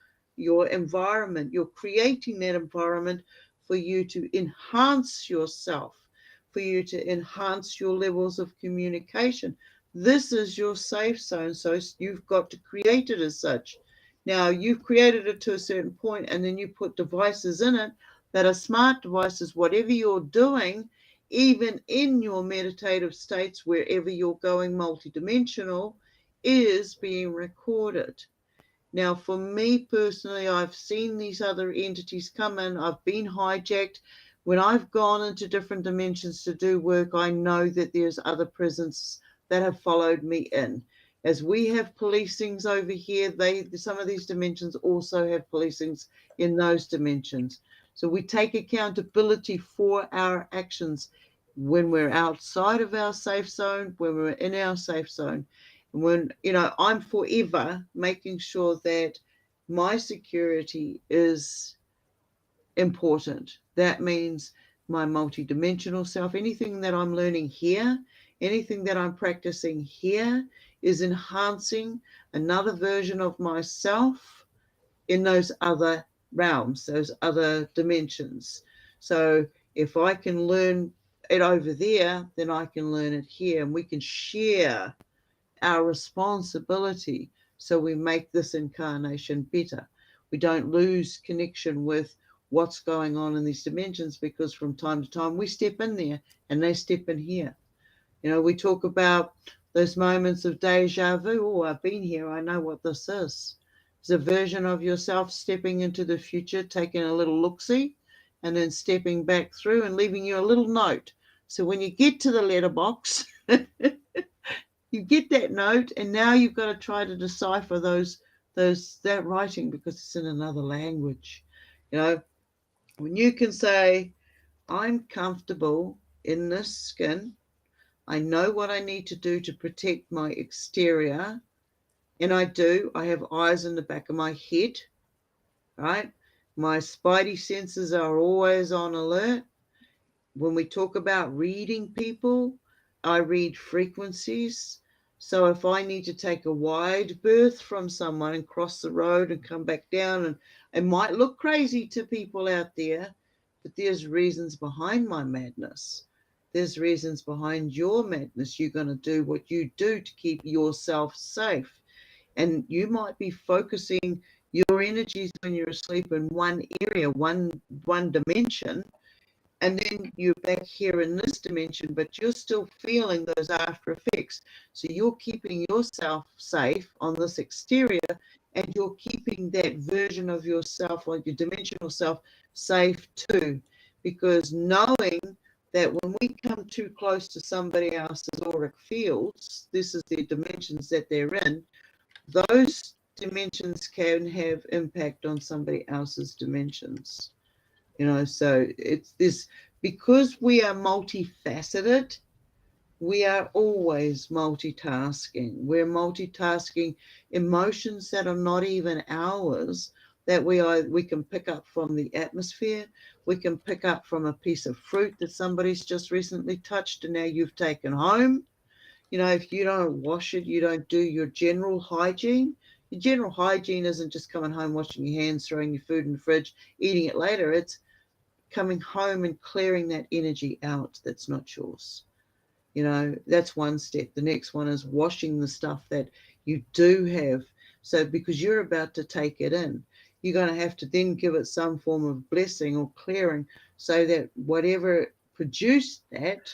A: environment. You're creating that environment for you to enhance yourself, for you to enhance your levels of communication. This is your safe zone, so you've got to create it as such. Now, you've created it to a certain point, and then you put devices in it that are smart devices. Whatever you're doing, even in your meditative states, wherever you're going multidimensional, is being recorded. Now, for me personally, I've seen these other entities come in. I've been hijacked. When I've gone into different dimensions to do work, I know that there's other presence that have followed me in. As we have policings over here, some of these dimensions also have policings in those dimensions. So we take accountability for our actions when we're outside of our safe zone, when we're in our safe zone. When I'm forever making sure that my security is important. That means my multidimensional self, anything that I'm learning here, anything that I'm practicing here is enhancing another version of myself in those other realms, those other dimensions. So if I can learn it over there, then I can learn it here, and we can share our responsibility so we make this incarnation better. We don't lose connection with what's going on in these dimensions, because from time to time we step in there and they step in here. We talk about those moments of deja vu. Oh, I've been here. I know what this is. It's a version of yourself stepping into the future, taking a little look-see, and then stepping back through and leaving you a little note. So when you get to the letterbox, you get that note, and now you've got to try to decipher that writing, because it's in another language. When you can say, I'm comfortable in this skin, I know what I need to do to protect my exterior, and I have eyes in the back of my head, right? My spidey senses are always on alert. When we talk about reading people, I read frequencies. So if I need to take a wide berth from someone and cross the road and come back down, and it might look crazy to people out there, but there's reasons behind my madness. there's reasons behind your madness. You're going to do what you do to keep yourself safe. And you might be focusing your energies when you're asleep in one area, one dimension, and then you're back here in this dimension, but you're still feeling those after effects. So you're keeping yourself safe on this exterior, and you're keeping that version of yourself, like your dimensional self, safe too. Because knowing that when we come too close to somebody else's auric fields, this is their dimensions that they're in, those dimensions can have impact on somebody else's dimensions. So it's this, because we are multifaceted, we are always multitasking. We're multitasking emotions that are not even ours, that we can pick up from the atmosphere. We can pick up from a piece of fruit that somebody's just recently touched and now you've taken home. If you don't wash it, you don't do your general hygiene. Your general hygiene isn't just coming home, washing your hands, throwing your food in the fridge, eating it later. It's coming home and clearing that energy out that's not yours. That's one step. The next one is washing the stuff that you do have. So because you're about to take it in, you're going to have to then give it some form of blessing or clearing, so that whatever produced that,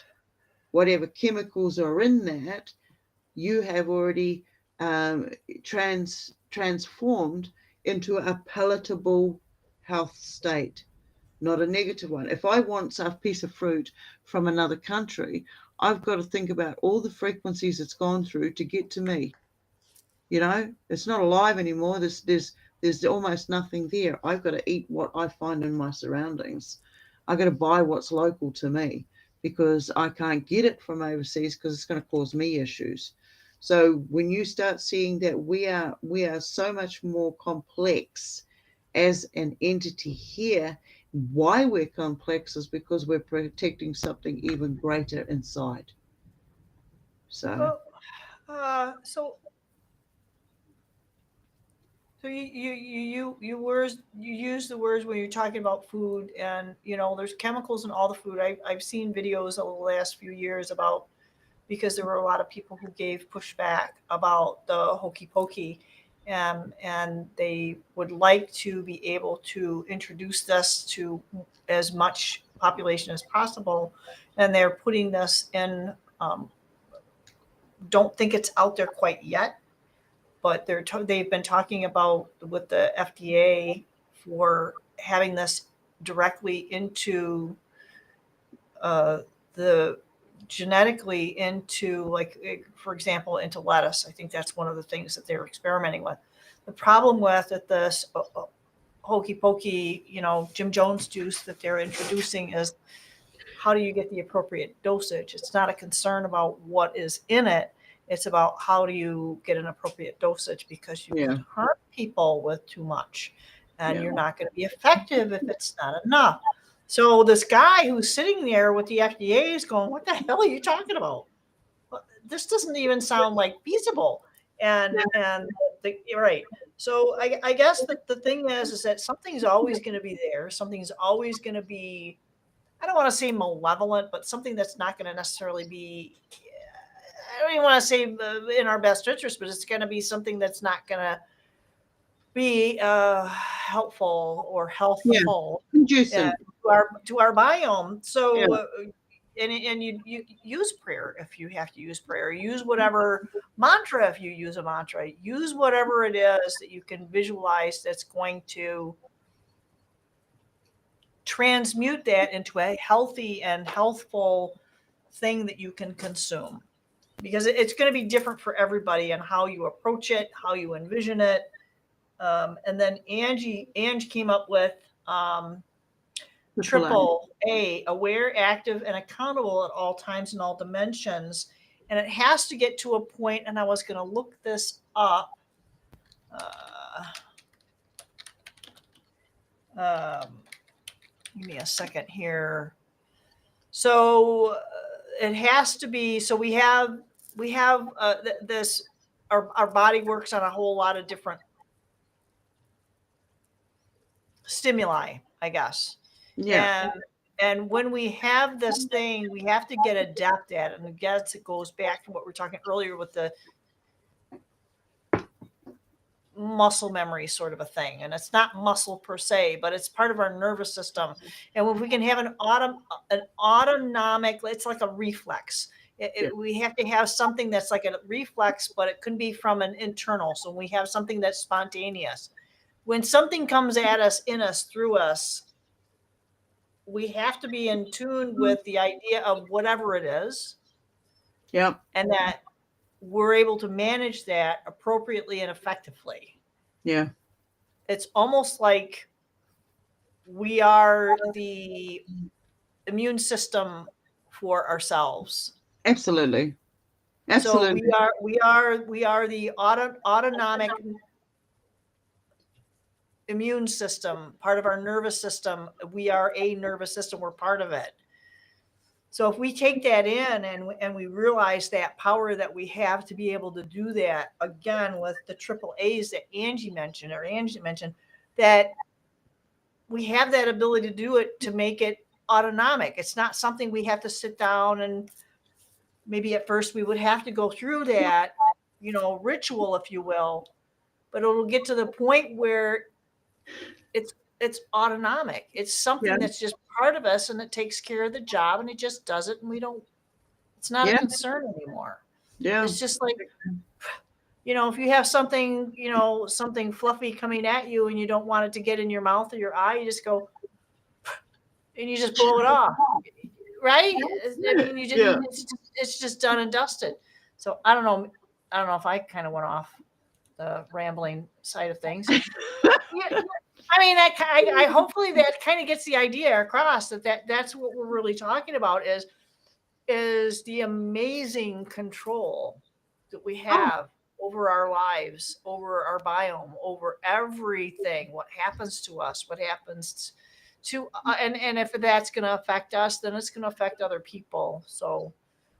A: whatever chemicals are in that, you have already transformed into a palatable health state, not a negative one. If I want a piece of fruit from another country, I've got to think about all the frequencies it's gone through to get to me. It's not alive anymore. There's almost nothing there. I've got to eat what I find in my surroundings. I've got to buy what's local to me, because I can't get it from overseas, because it's going to cause me issues. So when you start seeing that we are so much more complex as an entity here, why we're complex is because we're protecting something even greater inside. So
B: So you use the words when you're talking about food, and there's chemicals in all the food. I've seen videos over the last few years about, because there were a lot of people who gave pushback about the hokey pokey, and they would like to be able to introduce this to as much population as possible, and they're putting this in. Don't think it's out there quite yet, but they've been talking about with the FDA for having this directly into the genetically into, like, for example, into lettuce. I think that's one of the things that they're experimenting with. The problem with this hokey pokey, Jim Jones juice that they're introducing is, how do you get the appropriate dosage? It's not a concern about what is in it. It's about how do you get an appropriate dosage, because you can hurt people with too much, and you're not going to be effective if it's not enough. So this guy who's sitting there with the FDA is going, what the hell are you talking about? This doesn't even sound like feasible. Right. So I guess that the thing is that something's always going to be there. Something's always going to be, I don't want to say malevolent, but something that's not going to necessarily be, I don't even want to say in our best interest, but it's going to be something that's not going to be helpful or healthful
A: inducing
B: to our biome. So, and you use prayer if you have to use prayer. Use whatever mantra if you use a mantra. Use whatever it is that you can visualize that's going to transmute that into a healthy and healthful thing that you can consume, because it's going to be different for everybody and how you approach it, how you envision it. And then Ange came up with triple A, aware, active, and accountable at all times and all dimensions. And it has to get to a point, and I was going to look this up. Give me a second here. So it has to be, so we have this, our body works on a whole lot of different stimuli, I guess.
A: Yeah.
B: And And when we have this thing, we have to get adept at it. And I guess it goes back to what we were talking earlier with the muscle memory sort of a thing. And it's not muscle per se, but it's part of our nervous system. And if we can have an autonomic, it's like a reflex. We have to have something that's like a reflex, but it can be from an internal. So we have something that's spontaneous. When something comes at us, in us, through us, we have to be in tune with the idea of whatever it is.
A: Yep.
B: And that we're able to manage that appropriately and effectively.
A: Yeah.
B: It's almost like we are the immune system for ourselves.
A: Absolutely. Absolutely.
B: So we are the autonomic immune system, part of our nervous system. We are a nervous system. We're part of it. So if we take that in and we realize that power that we have to be able to do that, again, with the triple A's that Angie mentioned, that we have that ability to do it, to make it autonomic. It's not something we have to sit down and maybe at first we would have to go through that, ritual, if you will, but it'll get to the point where it's autonomic. It's something that's just part of us, and it takes care of the job, and it just does it, and it's not a concern anymore.
A: Yeah.
B: It's just like, if you have something, something fluffy coming at you and you don't want it to get in your mouth or your eye, you just go and you just blow it off. Right? I mean, it's just done and dusted. So I don't know if I kind of went off the rambling side of things. I mean, I hopefully that kind of gets the idea across that's what we're really talking about is the amazing control that we have over our lives, over our biome, over everything, what happens to us, what happens to, and if that's going to affect us, then it's going to affect other people. So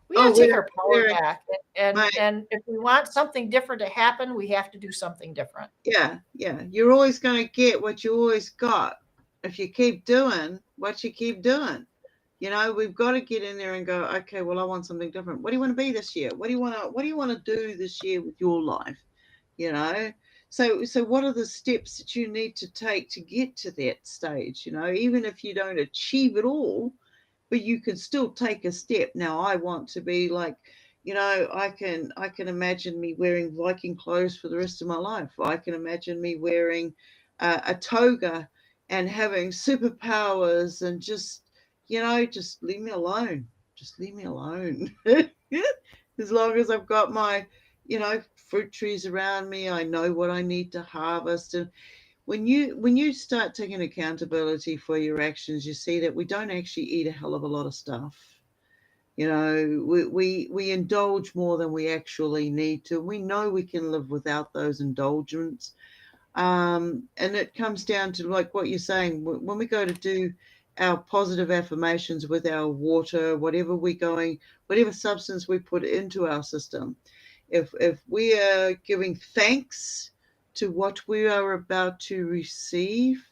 B: we got to take our power back. And if we want something different to happen, we have to do something different.
A: Yeah. Yeah. You're always going to get what you always got if you keep doing what you keep doing. We've got to get in there and go, okay, well, I want something different. What do you want to be this year? What do you want to do this year with your life? So what are the steps that you need to take to get to that stage? Even if you don't achieve it all, but you can still take a step. Now, I want to be like, I can imagine me wearing Viking clothes for the rest of my life. I can imagine me wearing a toga and having superpowers and just leave me alone. Just leave me alone. As long as I've got my, fruit trees around me, I know what I need to harvest. And when you start taking accountability for your actions, you see that we don't actually eat a hell of a lot of stuff. We indulge more than we actually need to. We know we can live without those indulgence. And it comes down to like what you're saying, when we go to do our positive affirmations with our water, whatever substance we put into our system, if we are giving thanks to what we are about to receive,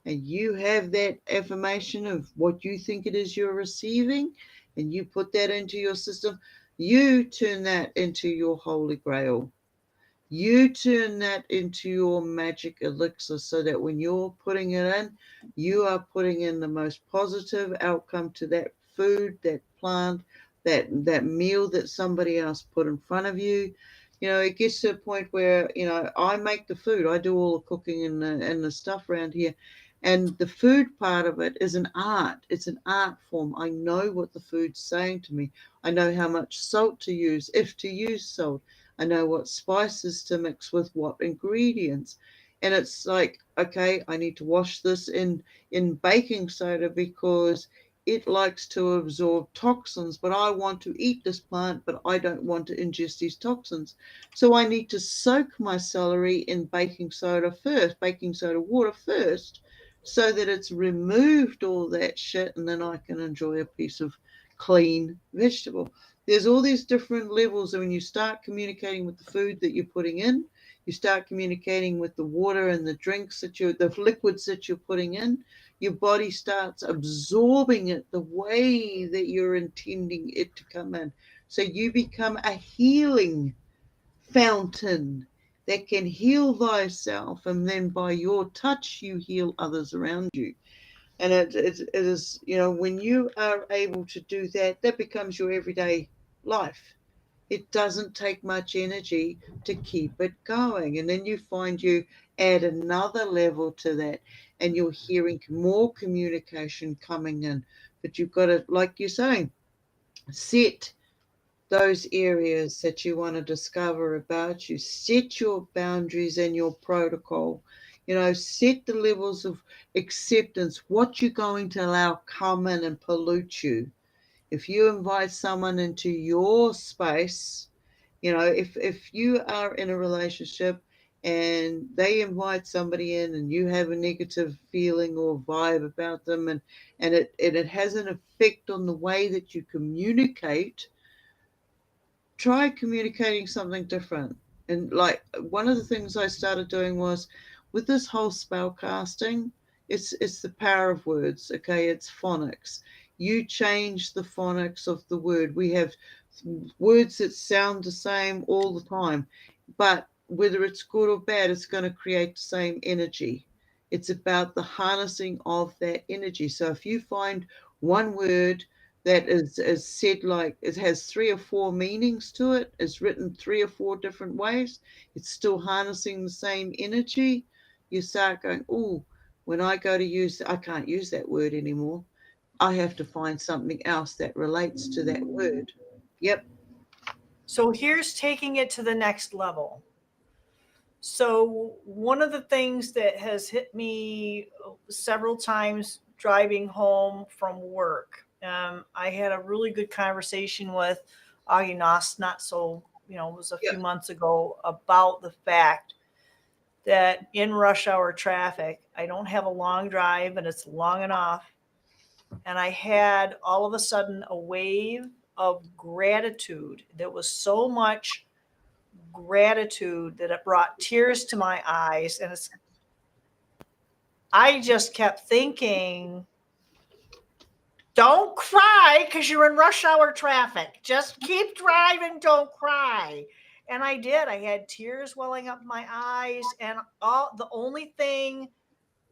A: and you have that affirmation of what you think it is you're receiving, and you put that into your system, you turn that into your holy grail. You turn that into your magic elixir, so that when you're putting it in, you are putting in the most positive outcome to that food, that plant, that meal that somebody else put in front of you. It gets to a point where, I make the food. I do all the cooking and the stuff around here. And the food part of it is an art. It's an art form. I know what the food's saying to me. I know how much salt to use, if to use salt. I know what spices to mix with what ingredients. And it's like, okay, I need to wash this in baking soda because it likes to absorb toxins, but I want to eat this plant, but I don't want to ingest these toxins. So I need to soak my celery in baking soda water first, so that it's removed all that shit, and then I can enjoy a piece of clean vegetable. There's all these different levels, and when you start communicating with the food that you're putting in, you start communicating with the water and the drinks the liquids that you're putting in, your body starts absorbing it the way that you're intending it to come in. So you become a healing fountain that can heal thyself, and then by your touch you heal others around you. And it is, when you are able to do that, that becomes your everyday life. It doesn't take much energy to keep it going. And then you find you add another level to that, and you're hearing more communication coming in. But you've got to, like you're saying, set those areas that you want to discover about you. Set your boundaries and your protocol. Set the levels of acceptance, what you're going to allow come in and pollute you. If you invite someone into your space, if you are in a relationship and they invite somebody in and you have a negative feeling or vibe about them, and it has an effect on the way that you communicate, try communicating something different. And like one of the things I started doing was with this whole spell casting, it's the power of words. Okay, it's phonics. You change the phonics of the word. We have words that sound the same all the time, but whether it's good or bad, it's going to create the same energy. It's about the harnessing of that energy. So if you find one word that is said, like it has 3 or 4 meanings to it, is written 3 or 4 different ways, it's still harnessing the same energy, you start going, oh, when I go to use, I can't use that word anymore. I have to find something else that relates to that word. Yep.
B: So here's taking it to the next level. So one of the things that has hit me several times driving home from work, I had a really good conversation with Augie Noss not so, it was a few
A: Yep.
B: months ago, about the fact that in rush hour traffic, I don't have a long drive and it's long enough. And I had all of a sudden a wave of gratitude that was so much gratitude that it brought tears to my eyes. And I just kept thinking, don't cry because you're in rush hour traffic. Just keep driving, don't cry. And I did. I had tears welling up my eyes, and the only thing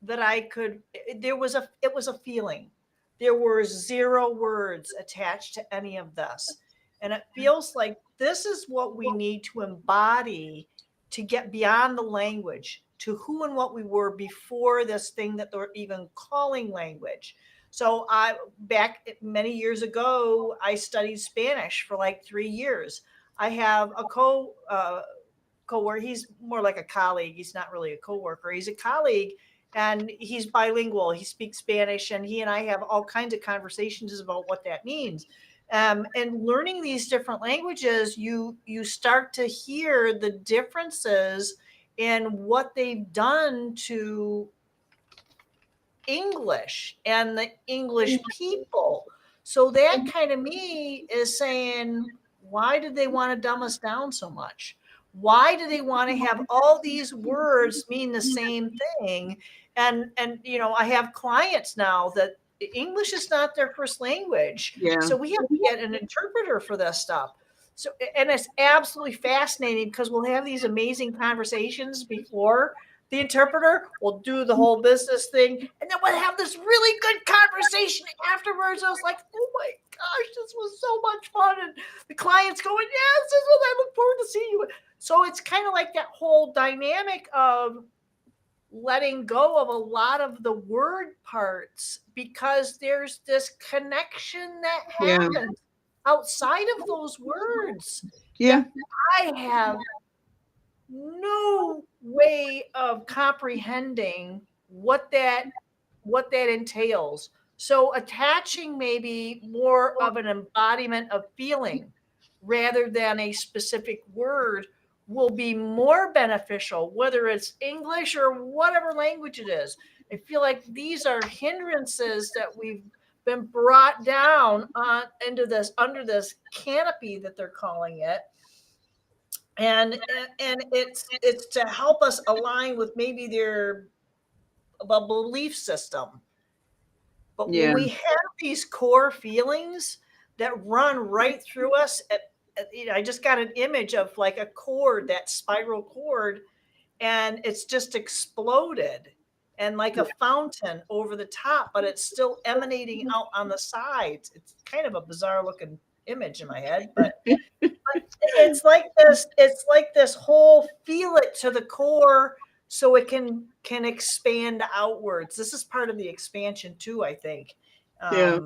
B: that I could, it was a feeling. There were 0 words attached to any of this. And it feels like this is what we need to embody to get beyond the language to who and what we were before this thing that they're even calling language. So back many years ago, I studied Spanish for like 3 years. I have a co-worker. He's more like a colleague. He's not really a co-worker. He's a colleague, and he's bilingual. He speaks Spanish, and he and I have all kinds of conversations about what that means. And learning these different languages, you start to hear the differences in what they've done to English and the English people. So that kind of me is saying, why did they want to dumb us down so much? Why do they want to have all these words mean the same thing? And I have clients now that English is not their first language.
A: Yeah.
B: So we have to get an interpreter for this stuff. So, and it's absolutely fascinating because we'll have these amazing conversations before the interpreter will do the whole business thing, and then we'll have this really good conversation afterwards. I was like, oh my gosh, this was so much fun. And the client's going, yes, this was, I look forward to seeing you. So it's kind of like that whole dynamic of letting go of a lot of the word parts, because there's this connection that happens outside of those words.
A: Yeah.
B: I have no way of comprehending what that entails. So attaching maybe more of an embodiment of feeling rather than a specific word will be more beneficial, whether it's English or whatever language it is. I feel like these are hindrances that we've been brought down under this canopy that they're calling it. and it's to help us align with maybe their a belief system. But when
A: Yeah.
B: we have these core feelings that run right through us, I just got an image of like a cord, that spiral cord, and it's just exploded and like a
A: Yeah.
B: fountain over the top, but it's still emanating out on the sides. It's kind of a bizarre looking image in my head, but it's like this whole feel it to the core so it can expand outwards. This is part of the expansion too, I think.
A: Yeah.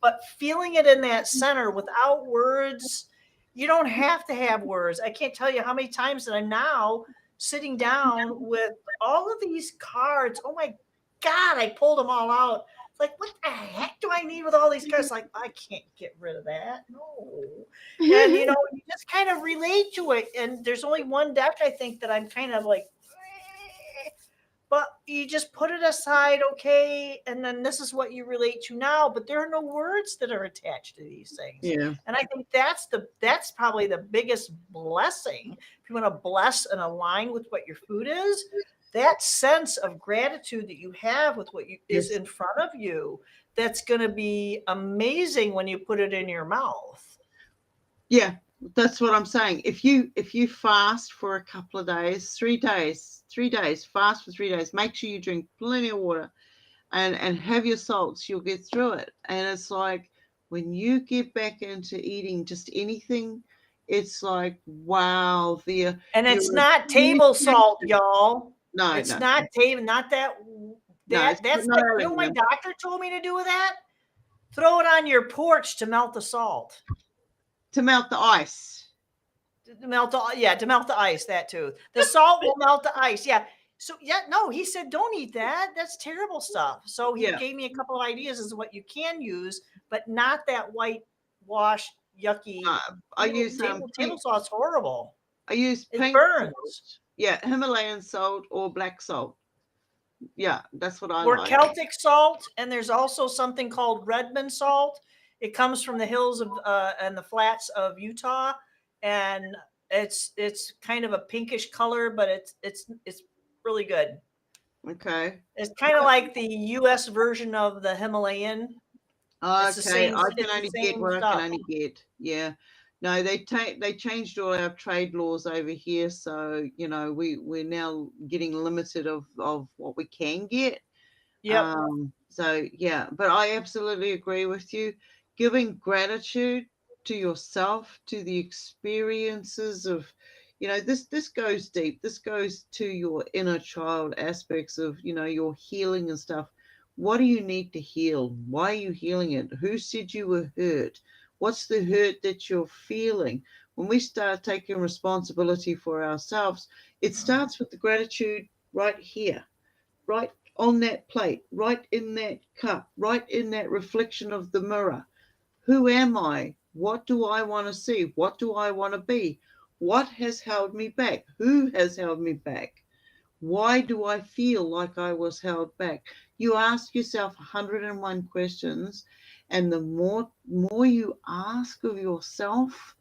B: But feeling it in that center without words, you don't have to have words. I can't tell you how many times that I'm now sitting down with all of these cards. Oh my God, I pulled them all out. It's like, what the heck do I need with all these cards? Like, I can't get rid of that. No. And you just kind of relate to it. And there's only one deck I think that I'm kind of like, but you just put it aside, okay, and then this is what you relate to now. But there are no words that are attached to these things,
A: Yeah.
B: and I think that's probably the biggest blessing. If you want to bless and align with what your food is, that sense of gratitude that you have with what is
A: Yes.
B: in front of you, that's going to be amazing when you put it in your mouth.
A: Yeah. That's what I'm saying. If you fast for a couple of days, 3 days, fast for 3 days, make sure you drink plenty of water and have your salts, you'll get through it. And it's like when you get back into eating just anything, it's like wow,
B: And it's
A: your
B: not table salt,
A: appreciation.
B: y'all.
A: No,
B: It's
A: no,
B: not table, not
A: no, it's
B: that's
A: not
B: like, you know what my
A: aluminum.
B: doctor told me to do with that? Throw it on your porch to melt the salt.
A: To melt the ice.
B: To melt the ice, that too. The salt will melt the ice. Yeah. So yeah, no, he said don't eat that. That's terrible stuff. So he
A: Yeah.
B: gave me a couple of ideas as to what you can use, but not that white wash yucky
A: I use
B: table salt's horrible.
A: I use
B: It
A: pink
B: burns.
A: salt. Yeah, Himalayan salt or black salt. Yeah, that's what I
B: Or
A: like.
B: Celtic salt, and there's also something called Redmond salt. It comes from the hills of and the flats of Utah, and it's kind of a pinkish color, but it's really good.
A: Okay.
B: It's kind of like the U.S. version of the Himalayan. It's the
A: Okay,
B: same.
A: I can
B: It's the
A: only get
B: same
A: what I can
B: stuff.
A: only get. Yeah. No, they changed all our trade laws over here, so we're now getting limited of what we can get.
B: Yep.
A: So yeah, but I absolutely agree with you. Giving gratitude to yourself, to the experiences of, this goes deep. This goes to your inner child aspects of, your healing and stuff. What do you need to heal? Why are you healing it? Who said you were hurt? What's the hurt that you're feeling? When we start taking responsibility for ourselves, it starts with the gratitude right here, right on that plate, right in that cup, right in that reflection of the mirror. Who am I? What do I want to see? What do I want to be? What has held me back? Who has held me back? Why do I feel like I was held back? You ask yourself 101 questions, and the more you ask of yourself,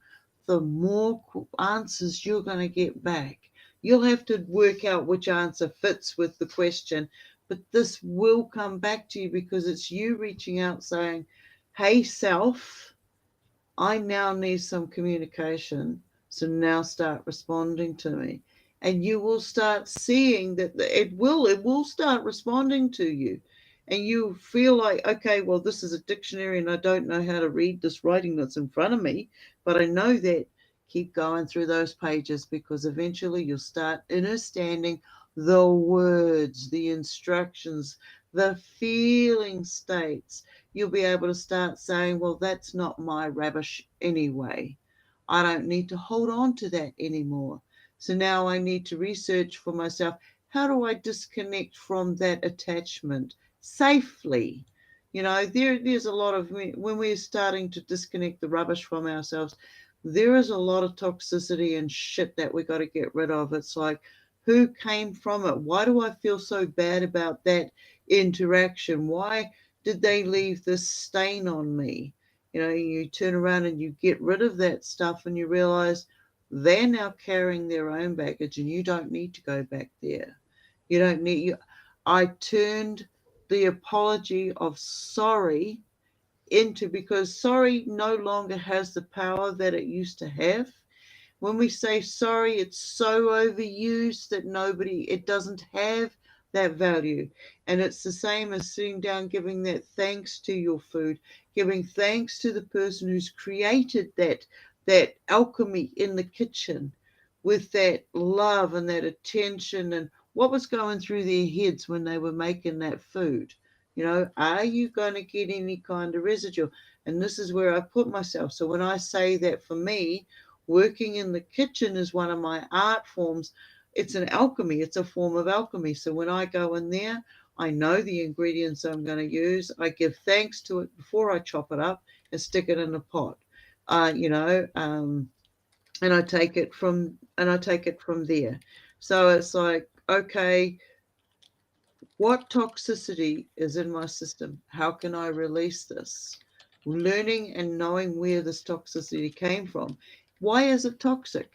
A: the more answers you're going to get back. You'll have to work out which answer fits with the question, but this will come back to you because it's you reaching out saying, "Hey, self, I now need some communication. So now start responding to me." And you will start seeing that it will start responding to you. And you feel like, okay, well, this is a dictionary and I don't know how to read this writing that's in front of me, but I know that. Keep going through those pages because eventually you'll start understanding the words, the instructions, the feeling states. You'll be able to start saying, well, that's not my rubbish anyway. I don't need to hold on to that anymore. So now I need to research for myself, how do I disconnect from that attachment safely? There's a lot of, when we're starting to disconnect the rubbish from ourselves, there is a lot of toxicity and shit that we got to get rid of. It's like, who came from it? Why do I feel so bad about that interaction? Why did they leave this stain on me? You turn around and you get rid of that stuff and you realize, They're now carrying their own baggage, and you don't need to go back there. You don't need you. I turned the apology of sorry into, because sorry no longer has the power that it used to have. When we say sorry, it's so overused that it doesn't have that value. And it's the same as sitting down, giving that thanks to your food, giving thanks to the person who's created that alchemy in the kitchen with that love and that attention and what was going through their heads when they were making that food. Are you going to get any kind of residue? And this is where I put myself. So when I say that, for me, working in the kitchen is one of my art forms. It's an alchemy. It's a form of alchemy. So when I go in there, I know the ingredients I'm going to use. I give thanks to it before I chop it up and stick it in a pot. And I take it from there. So it's like, okay, what toxicity is in my system? How can I release this? Learning and knowing where this toxicity came from. Why is it toxic?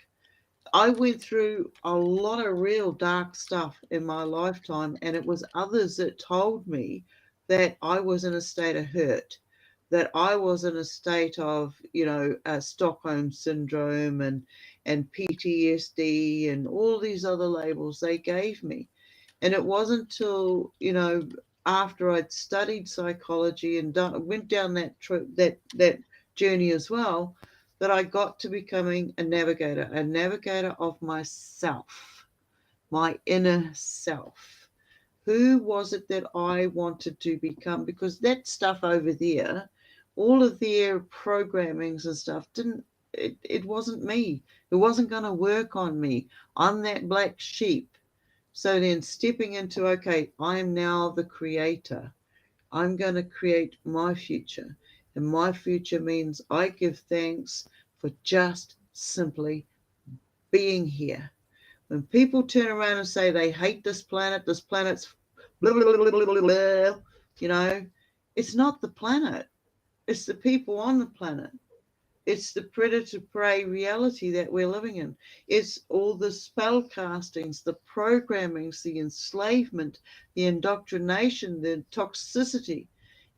A: I went through a lot of real dark stuff in my lifetime, and it was others that told me that I was in a state of hurt, that I was in a state of, Stockholm syndrome and PTSD and all these other labels they gave me. And it wasn't until, after I'd studied psychology and went down that journey as well, that I got to becoming a navigator of myself, my inner self. Who was it that I wanted to become? Because that stuff over there, all of their programmings and stuff, it wasn't me. It wasn't going to work on me. I'm that black sheep. So then stepping into, okay, I am now the creator. I'm going to create my future. And my future means I give thanks for just simply being here. When people turn around and say they hate this planet's blah, blah, blah, blah, blah, blah, it's not the planet. It's the people on the planet. It's the predator prey reality that we're living in. It's all the spell castings, the programmings, the enslavement, the indoctrination, the toxicity.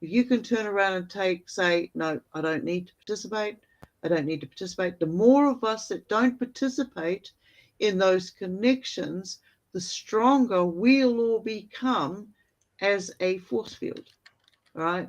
A: If you can turn around and say, no, I don't need to participate. I don't need to participate. The more of us that don't participate in those connections, the stronger we'll all become as a force field, right?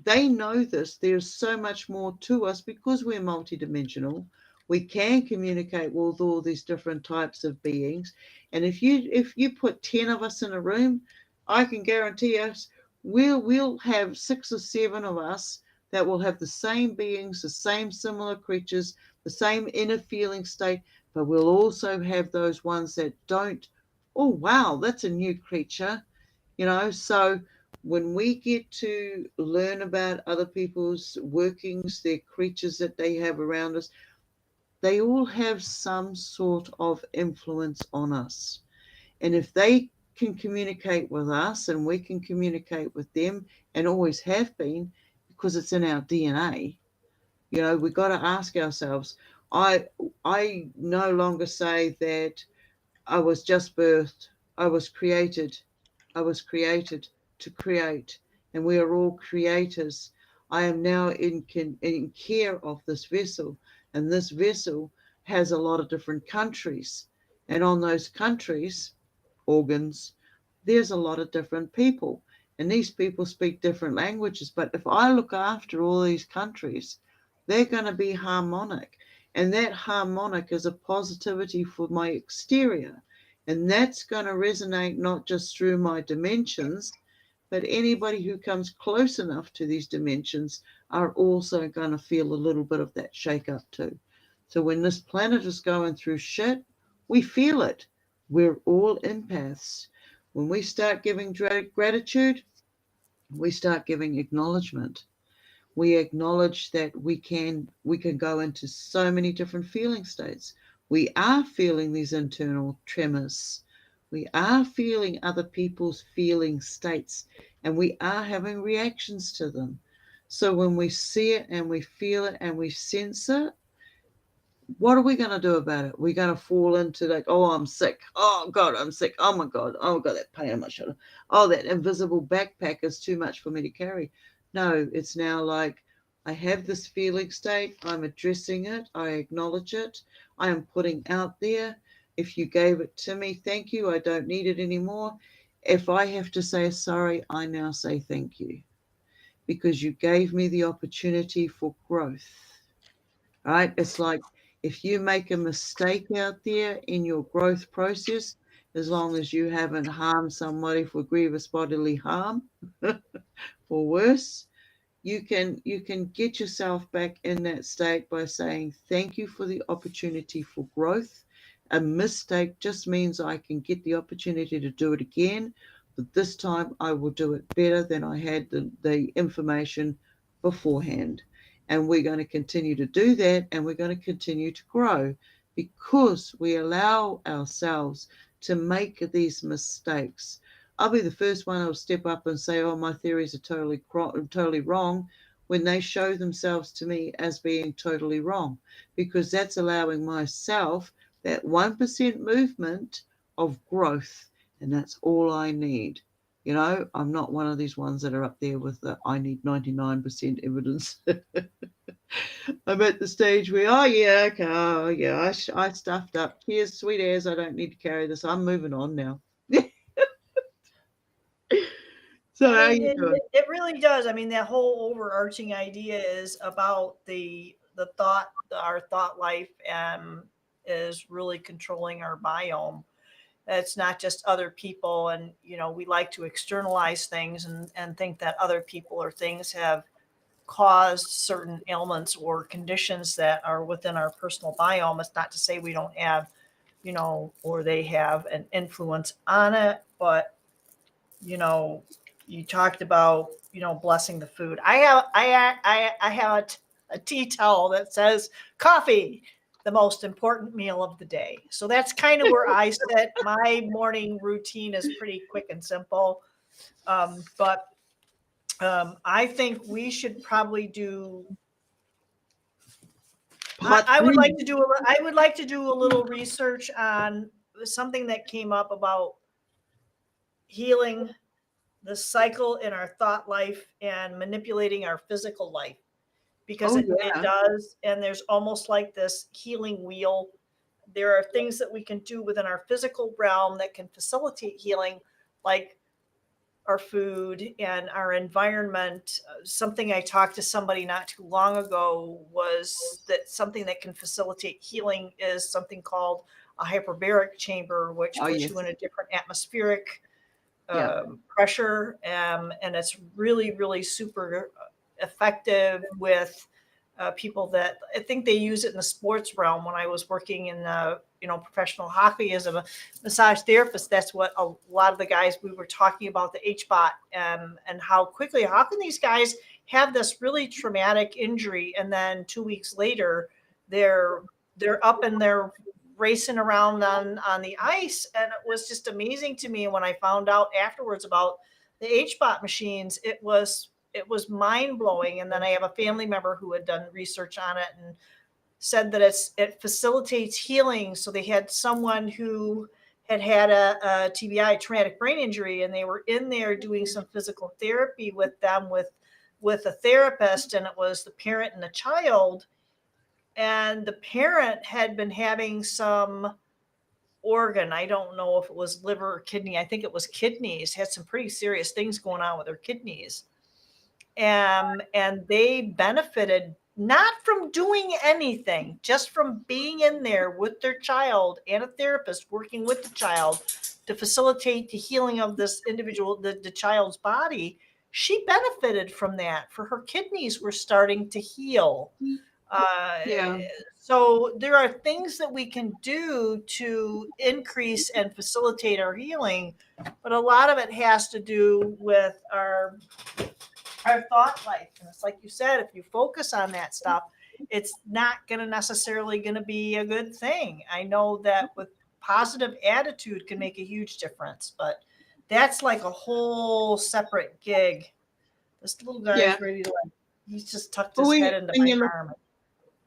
A: They know this. There's so much more to us because we're multidimensional. We can communicate with all these different types of beings. And if you put 10 of us in a room, I can guarantee us we'll have 6 or 7 of us that will have the same beings, the same similar creatures, the same inner feeling state, but we'll also have those ones that don't. Oh wow, that's a new creature, so when we get to learn about other people's workings, their creatures that they have around us, they all have some sort of influence on us. And if they can communicate with us and we can communicate with them, and always have been, because it's in our DNA, we've got to ask ourselves. I no longer say that I was just birthed. I was created. I was created to create, and we are all creators. I am now in care of this vessel, and this vessel has a lot of different countries. And on those countries, organs, there's a lot of different people. And these people speak different languages. But if I look after all these countries, they're going to be harmonic. And that harmonic is a positivity for my exterior. And that's going to resonate not just through my dimensions, but anybody who comes close enough to these dimensions are also going to feel a little bit of that shake up too. So when this planet is going through shit, we feel it. We're all empaths. When we start giving gratitude, we start giving acknowledgement. We acknowledge that we can go into so many different feeling states. We are feeling these internal tremors. We are feeling other people's feeling states, and we are having reactions to them. So when we see it and we feel it and we sense it, what are we going to do about it? We're going to fall into like, oh, I'm sick. Oh, God, I'm sick. Oh, my God. Oh, God, that pain in my shoulder. Oh, that invisible backpack is too much for me to carry. No, it's now like, I have this feeling state. I'm addressing it. I acknowledge it. I am putting out there. If you gave it to me, thank you. I don't need it anymore. If I have to say sorry, I now say thank you because you gave me the opportunity for growth. Right? It's like if you make a mistake out there in your growth process, as long as you haven't harmed somebody for grievous bodily harm or worse, you can get yourself back in that state by saying thank you for the opportunity for growth. A mistake just means I can get the opportunity to do it again, but this time I will do it better than I had the information beforehand. And we're going to continue to do that, and we're going to continue to grow because we allow ourselves to make these mistakes. I'll be the first one who'll step up and say, oh, my theories are totally wrong when they show themselves to me as being totally wrong, because that's allowing myself that 1% movement of growth. And that's all I need. You know, I'm not one of these ones that are up there with the I need 99% evidence. I'm at the stage where, oh, yeah, okay, oh, yeah, I stuffed up. Cheers, sweet airs. I don't need to carry this. I'm moving on now. So
B: I
A: how
B: mean,
A: you doing?
B: it really does. I mean, that whole overarching idea is about our thought life, is really controlling our biome. It's not just other people, and we like to externalize things and think that other people or things have caused certain ailments or conditions that are within our personal biome. It's not to say we don't have, or they have an influence on it, but you know, you talked about, blessing the food. I have a tea towel that says coffee, the most important meal of the day. So that's kind of where I sit. My morning routine is pretty quick and simple. But I think we should probably do.
A: Part
B: I would like
A: three.
B: to do. I would like to do a little research on something that came up about healing the cycle in our thought life and manipulating our physical life, because
A: Oh
B: it
A: yeah.
B: does. And there's almost like this healing wheel. There are things that we can do within our physical realm that can facilitate healing, like our food and our environment. Something I talked to somebody not too long ago was that something that can facilitate healing is something called a hyperbaric chamber, which
A: Oh
B: puts you
A: yes.
B: in a different atmospheric
A: Yeah.
B: pressure, and it's really, really super effective with people that I think they use it in the sports realm. When I was working in professional hockey as a massage therapist, that's what a lot of the guys we were talking about, the HBOT, and how can these guys have this really traumatic injury and then 2 weeks later they're up and they're racing around on the ice. And it was just amazing to me when I found out afterwards about the HBOT machines. It was mind blowing. And then I have a family member who had done research on it and said that it facilitates healing. So they had someone who had a TBI, traumatic brain injury, and they were in there doing some physical therapy with them with a therapist, and it was the parent and the child. And the parent had been having some organ. I don't know if it was liver or kidney. I think it was kidneys. Had some pretty serious things going on with their kidneys. And they benefited not from doing anything, just from being in there with their child and a therapist working with the child to facilitate the healing of this individual, the child's body. She benefited from that, for her kidneys were starting to heal. Uh,
A: Yeah.
B: so there are things that we can do to increase and facilitate our healing, but a lot of it has to do with our thought life. And it's like you said, if you focus on that stuff, it's not going to necessarily going to be a good thing. I know that with positive attitude can make a huge difference, but that's like a whole separate gig. This little
A: Yeah.
B: guy's ready to, he's just tucked
A: But
B: his
A: when
B: head into
A: when
B: my
A: you look
B: arm.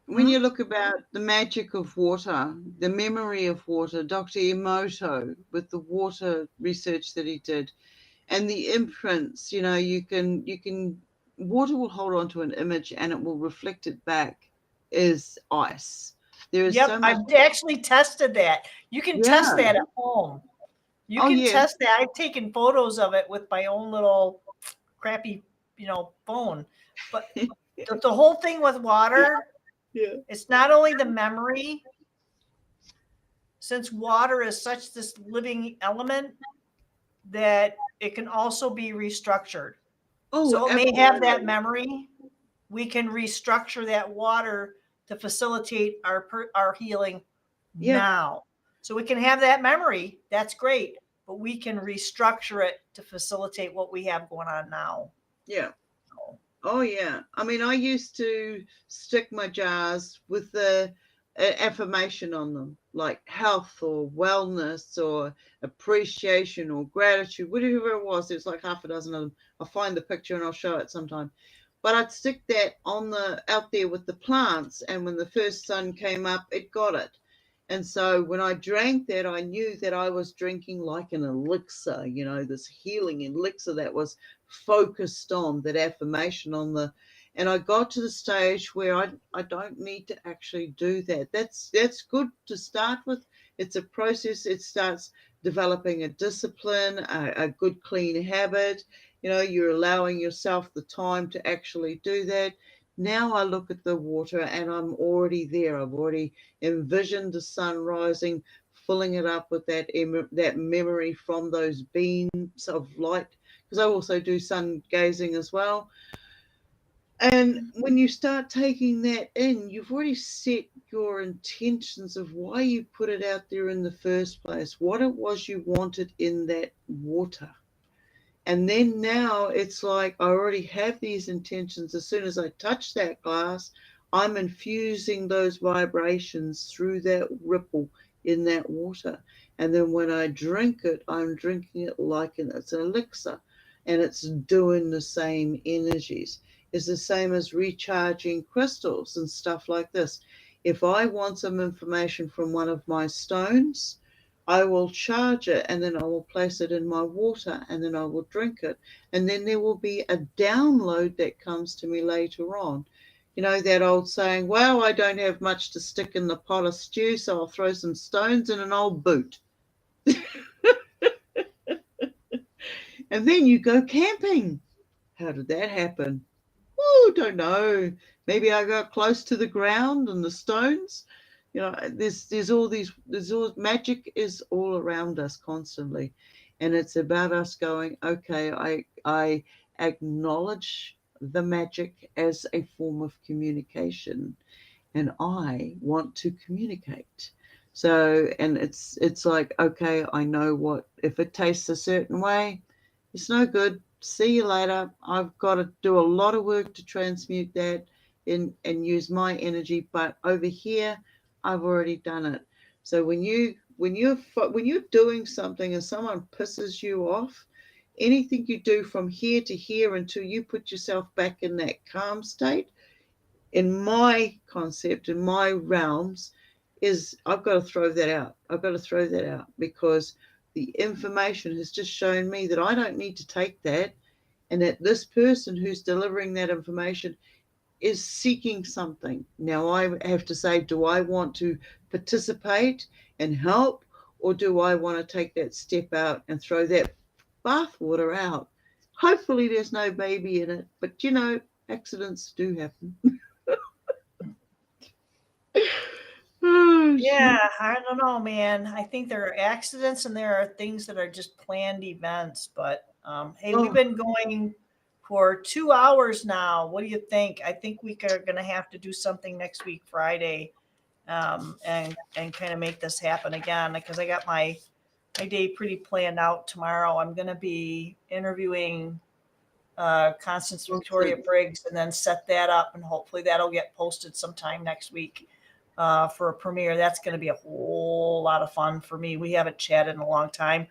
A: when you look about the magic of water, the memory of water, Dr. Emoto with the water research that he did, and the imprints, you can water will hold on to an image and it will reflect it back as ice. There is so
B: Yep,
A: much.
B: I've actually tested that. You can test
A: Yeah.
B: that at home. You
A: Oh,
B: can
A: yeah.
B: test that. I've taken photos of it with my own little crappy, phone. But the whole thing with water,
A: Yeah.
B: it's not only the memory, since water is such this living element that it can also be restructured.
A: Oh,
B: So it may have that
A: absolutely.
B: memory. We can restructure that water to facilitate our healing
A: Yeah.
B: now. So we can have that memory. That's great, but we can restructure it to facilitate what we have going on now.
A: Yeah. Oh, yeah. I mean, I used to stick my jars with the affirmation on them, like health or wellness or appreciation or gratitude, whatever it was. There's like half a dozen of them. I'll find the picture and I'll show it sometime. But I'd stick that on the out there with the plants, and when the first sun came up, it got it. And so when I drank that, I knew that I was drinking like an elixir, this healing elixir that was focused on that affirmation on the, and I got to the stage where I don't need to actually do that. That's good to start with. It's a process. It starts developing a discipline, a good clean habit. You're allowing yourself the time to actually do that. Now I look at the water and I'm already there. I've already envisioned the sun rising, filling it up with that memory from those beams of light, because I also do sun gazing as well. And when you start taking that in, you've already set your intentions of why you put it out there in the first place, what it was you wanted in that water. And then now it's like I already have these intentions. As soon as I touch that glass, I'm infusing those vibrations through that ripple in that water. And then when I drink it, I'm drinking it like it's an elixir, and it's doing the same energies. It's the same as recharging crystals and stuff like this. If I want some information from one of my stones, I will charge it and then I will place it in my water and then I will drink it. And then there will be a download that comes to me later on. That old saying, well, I don't have much to stick in the pot of stew, so I'll throw some stones in an old boot. And then you go camping. How did that happen? Oh, don't know. Maybe I got close to the ground and the stones. There's all these. There's all magic is all around us constantly, and it's about us going. Okay, I acknowledge the magic as a form of communication, and I want to communicate. So, and it's like, okay, I know what if it tastes a certain way, it's no good. See you later. I've got to do a lot of work to transmute that in and use my energy, but over here, I've already done it. So when you're doing something and someone pisses you off, anything you do from here to here until you put yourself back in that calm state, in my concept, in my realms, is I've got to throw that out. I've got to throw that out because the information has just shown me that I don't need to take that, and that this person who's delivering that information is seeking something. Now I have to say, do I want to participate and help, or do I want to take that step out and throw that bathwater out? Hopefully there's no baby in it, but accidents do happen. Oh,
B: Yeah, I don't know, man. I think there are accidents and there are things that are just planned events. But hey, we've
A: oh,
B: been going for 2 hours now. What do you think? I think we are going to have to do something next week, Friday, and kind of make this happen again because I got my day pretty planned out tomorrow. I'm going to be interviewing Constance Victoria Briggs and then set that up, and hopefully that'll get posted sometime next week for a premiere. That's going to be a whole lot of fun for me. We haven't chatted in a long time,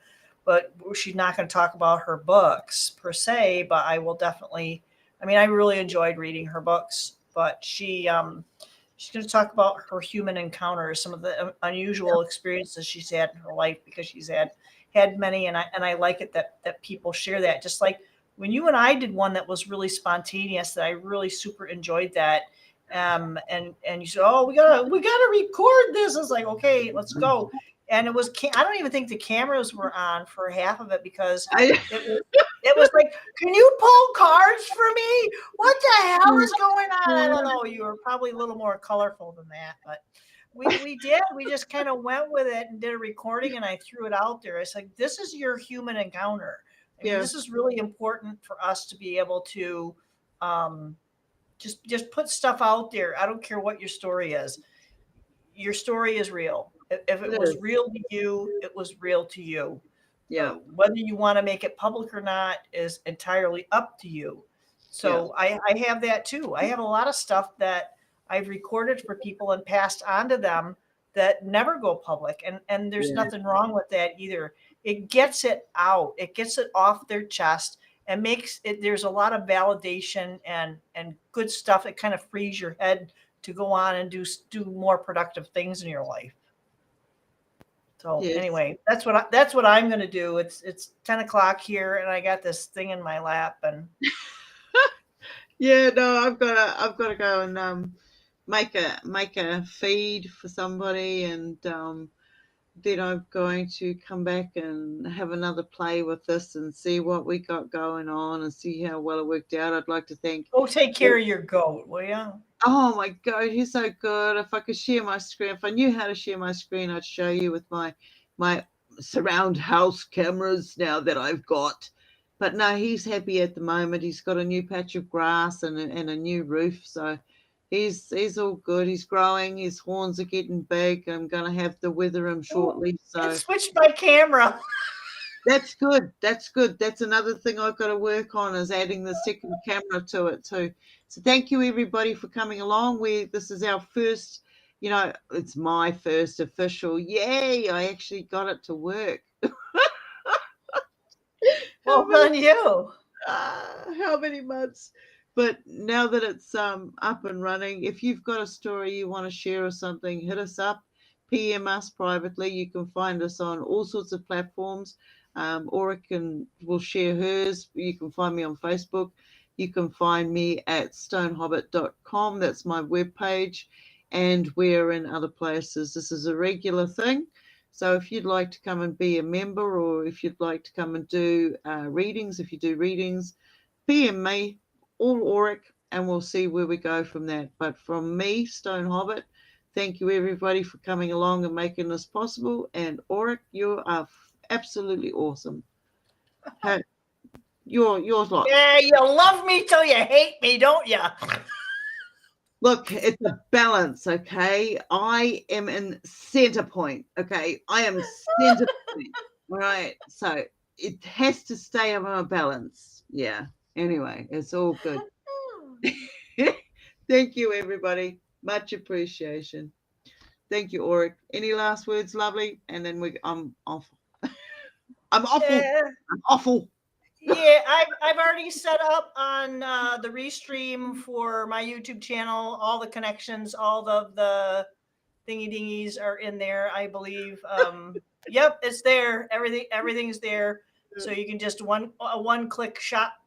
B: but she's not going to talk about her books per se, but I will definitely. I mean, I really enjoyed reading her books, but she She's going to talk about her human encounters, some of the unusual experiences she's had in her life, because she's had many, and I like it that people share that. Just like when you and I did one that was really spontaneous, that I really super enjoyed that. And you said, "Oh, we gotta record this." I was like, "Okay, let's go." And it was, I don't even think the cameras were on for half of it, because it was like, "Can you pull cards for me? What the hell is going on?" I don't know. You were probably a little more colorful than that, but we did. We just kind of went with it and did a recording, and I threw it out there. It's like, this is your human encounter. I mean, this is really important for us to be able to just put stuff out there. I don't care what your story is. Your story is real. If it was real to you, it was real to you.
A: Yeah.
B: Whether you want to make it public or not is entirely up to you. So I have that too. I have a lot of stuff that I've recorded for people and passed on to them that never go public. And there's nothing wrong with that either. It gets it out. It gets it off their chest and makes it, there's a lot of validation and good stuff. It kind of frees your head to go on and do more productive things in your life. So anyway, that's what I'm going to do. It's 10 o'clock here, and I got this thing in my lap, and
A: no, I've got to go and make a feed for somebody, and then I'm going to come back and have another play with this and see what we got going on and see how well it worked out. I'd like to thank.
B: Go take care of your goat, will you?
A: Oh my God, he's so good. If I could share my screen, if I knew how to share my screen, I'd show you with my surround house cameras now that I've got. But no, he's happy at the moment. He's got a new patch of grass and a new roof, so he's all good. He's growing. His horns are getting big. I'm gonna have to wither him shortly. So
B: I switched my camera.
A: That's good. That's good. That's another thing I've got to work on, is adding the second camera to it too. So thank you everybody for coming along. This is our first, it's my first official. Yay! I actually got it to work.
B: Well done, you.
A: How many months? But now that it's up and running, if you've got a story you want to share or something, hit us up, PM us privately. You can find us on all sorts of platforms. Or will share hers. You can find me on Facebook. You can find me at stonehobbit.com. That's my webpage. And we're in other places. This is a regular thing. So if you'd like to come and be a member, or if you'd like to come and do readings, if you do readings, PM me or Auric, and we'll see where we go from that. But from me, Stone Hobbit, thank you everybody for coming along and making this possible. And Auric, you are absolutely awesome. Yours lot.
B: Yeah, you love me till you hate me, don't you?
A: Look, it's a balance, okay? I am in center point, okay? I am center point, all right? So it has to stay on a balance. Yeah. Anyway, it's all good. Thank you, everybody. Much appreciation. Thank you, Auric. Any last words, lovely? And then I'm off. I'm awful.
B: Yeah.
A: I'm awful.
B: Yeah, I've already set up on the Restream for my YouTube channel. All the connections, all the thingy dingies are in there, I believe. Yep, it's there. Everything's there. So you can just one click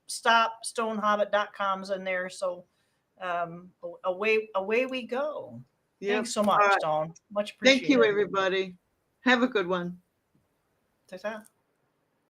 B: stop stonehobbit.com's in there. So away we go. Yep. Thanks so much, right. Stone. Much appreciated.
A: Thank you, everybody. Have a good one.
B: Ta-ta.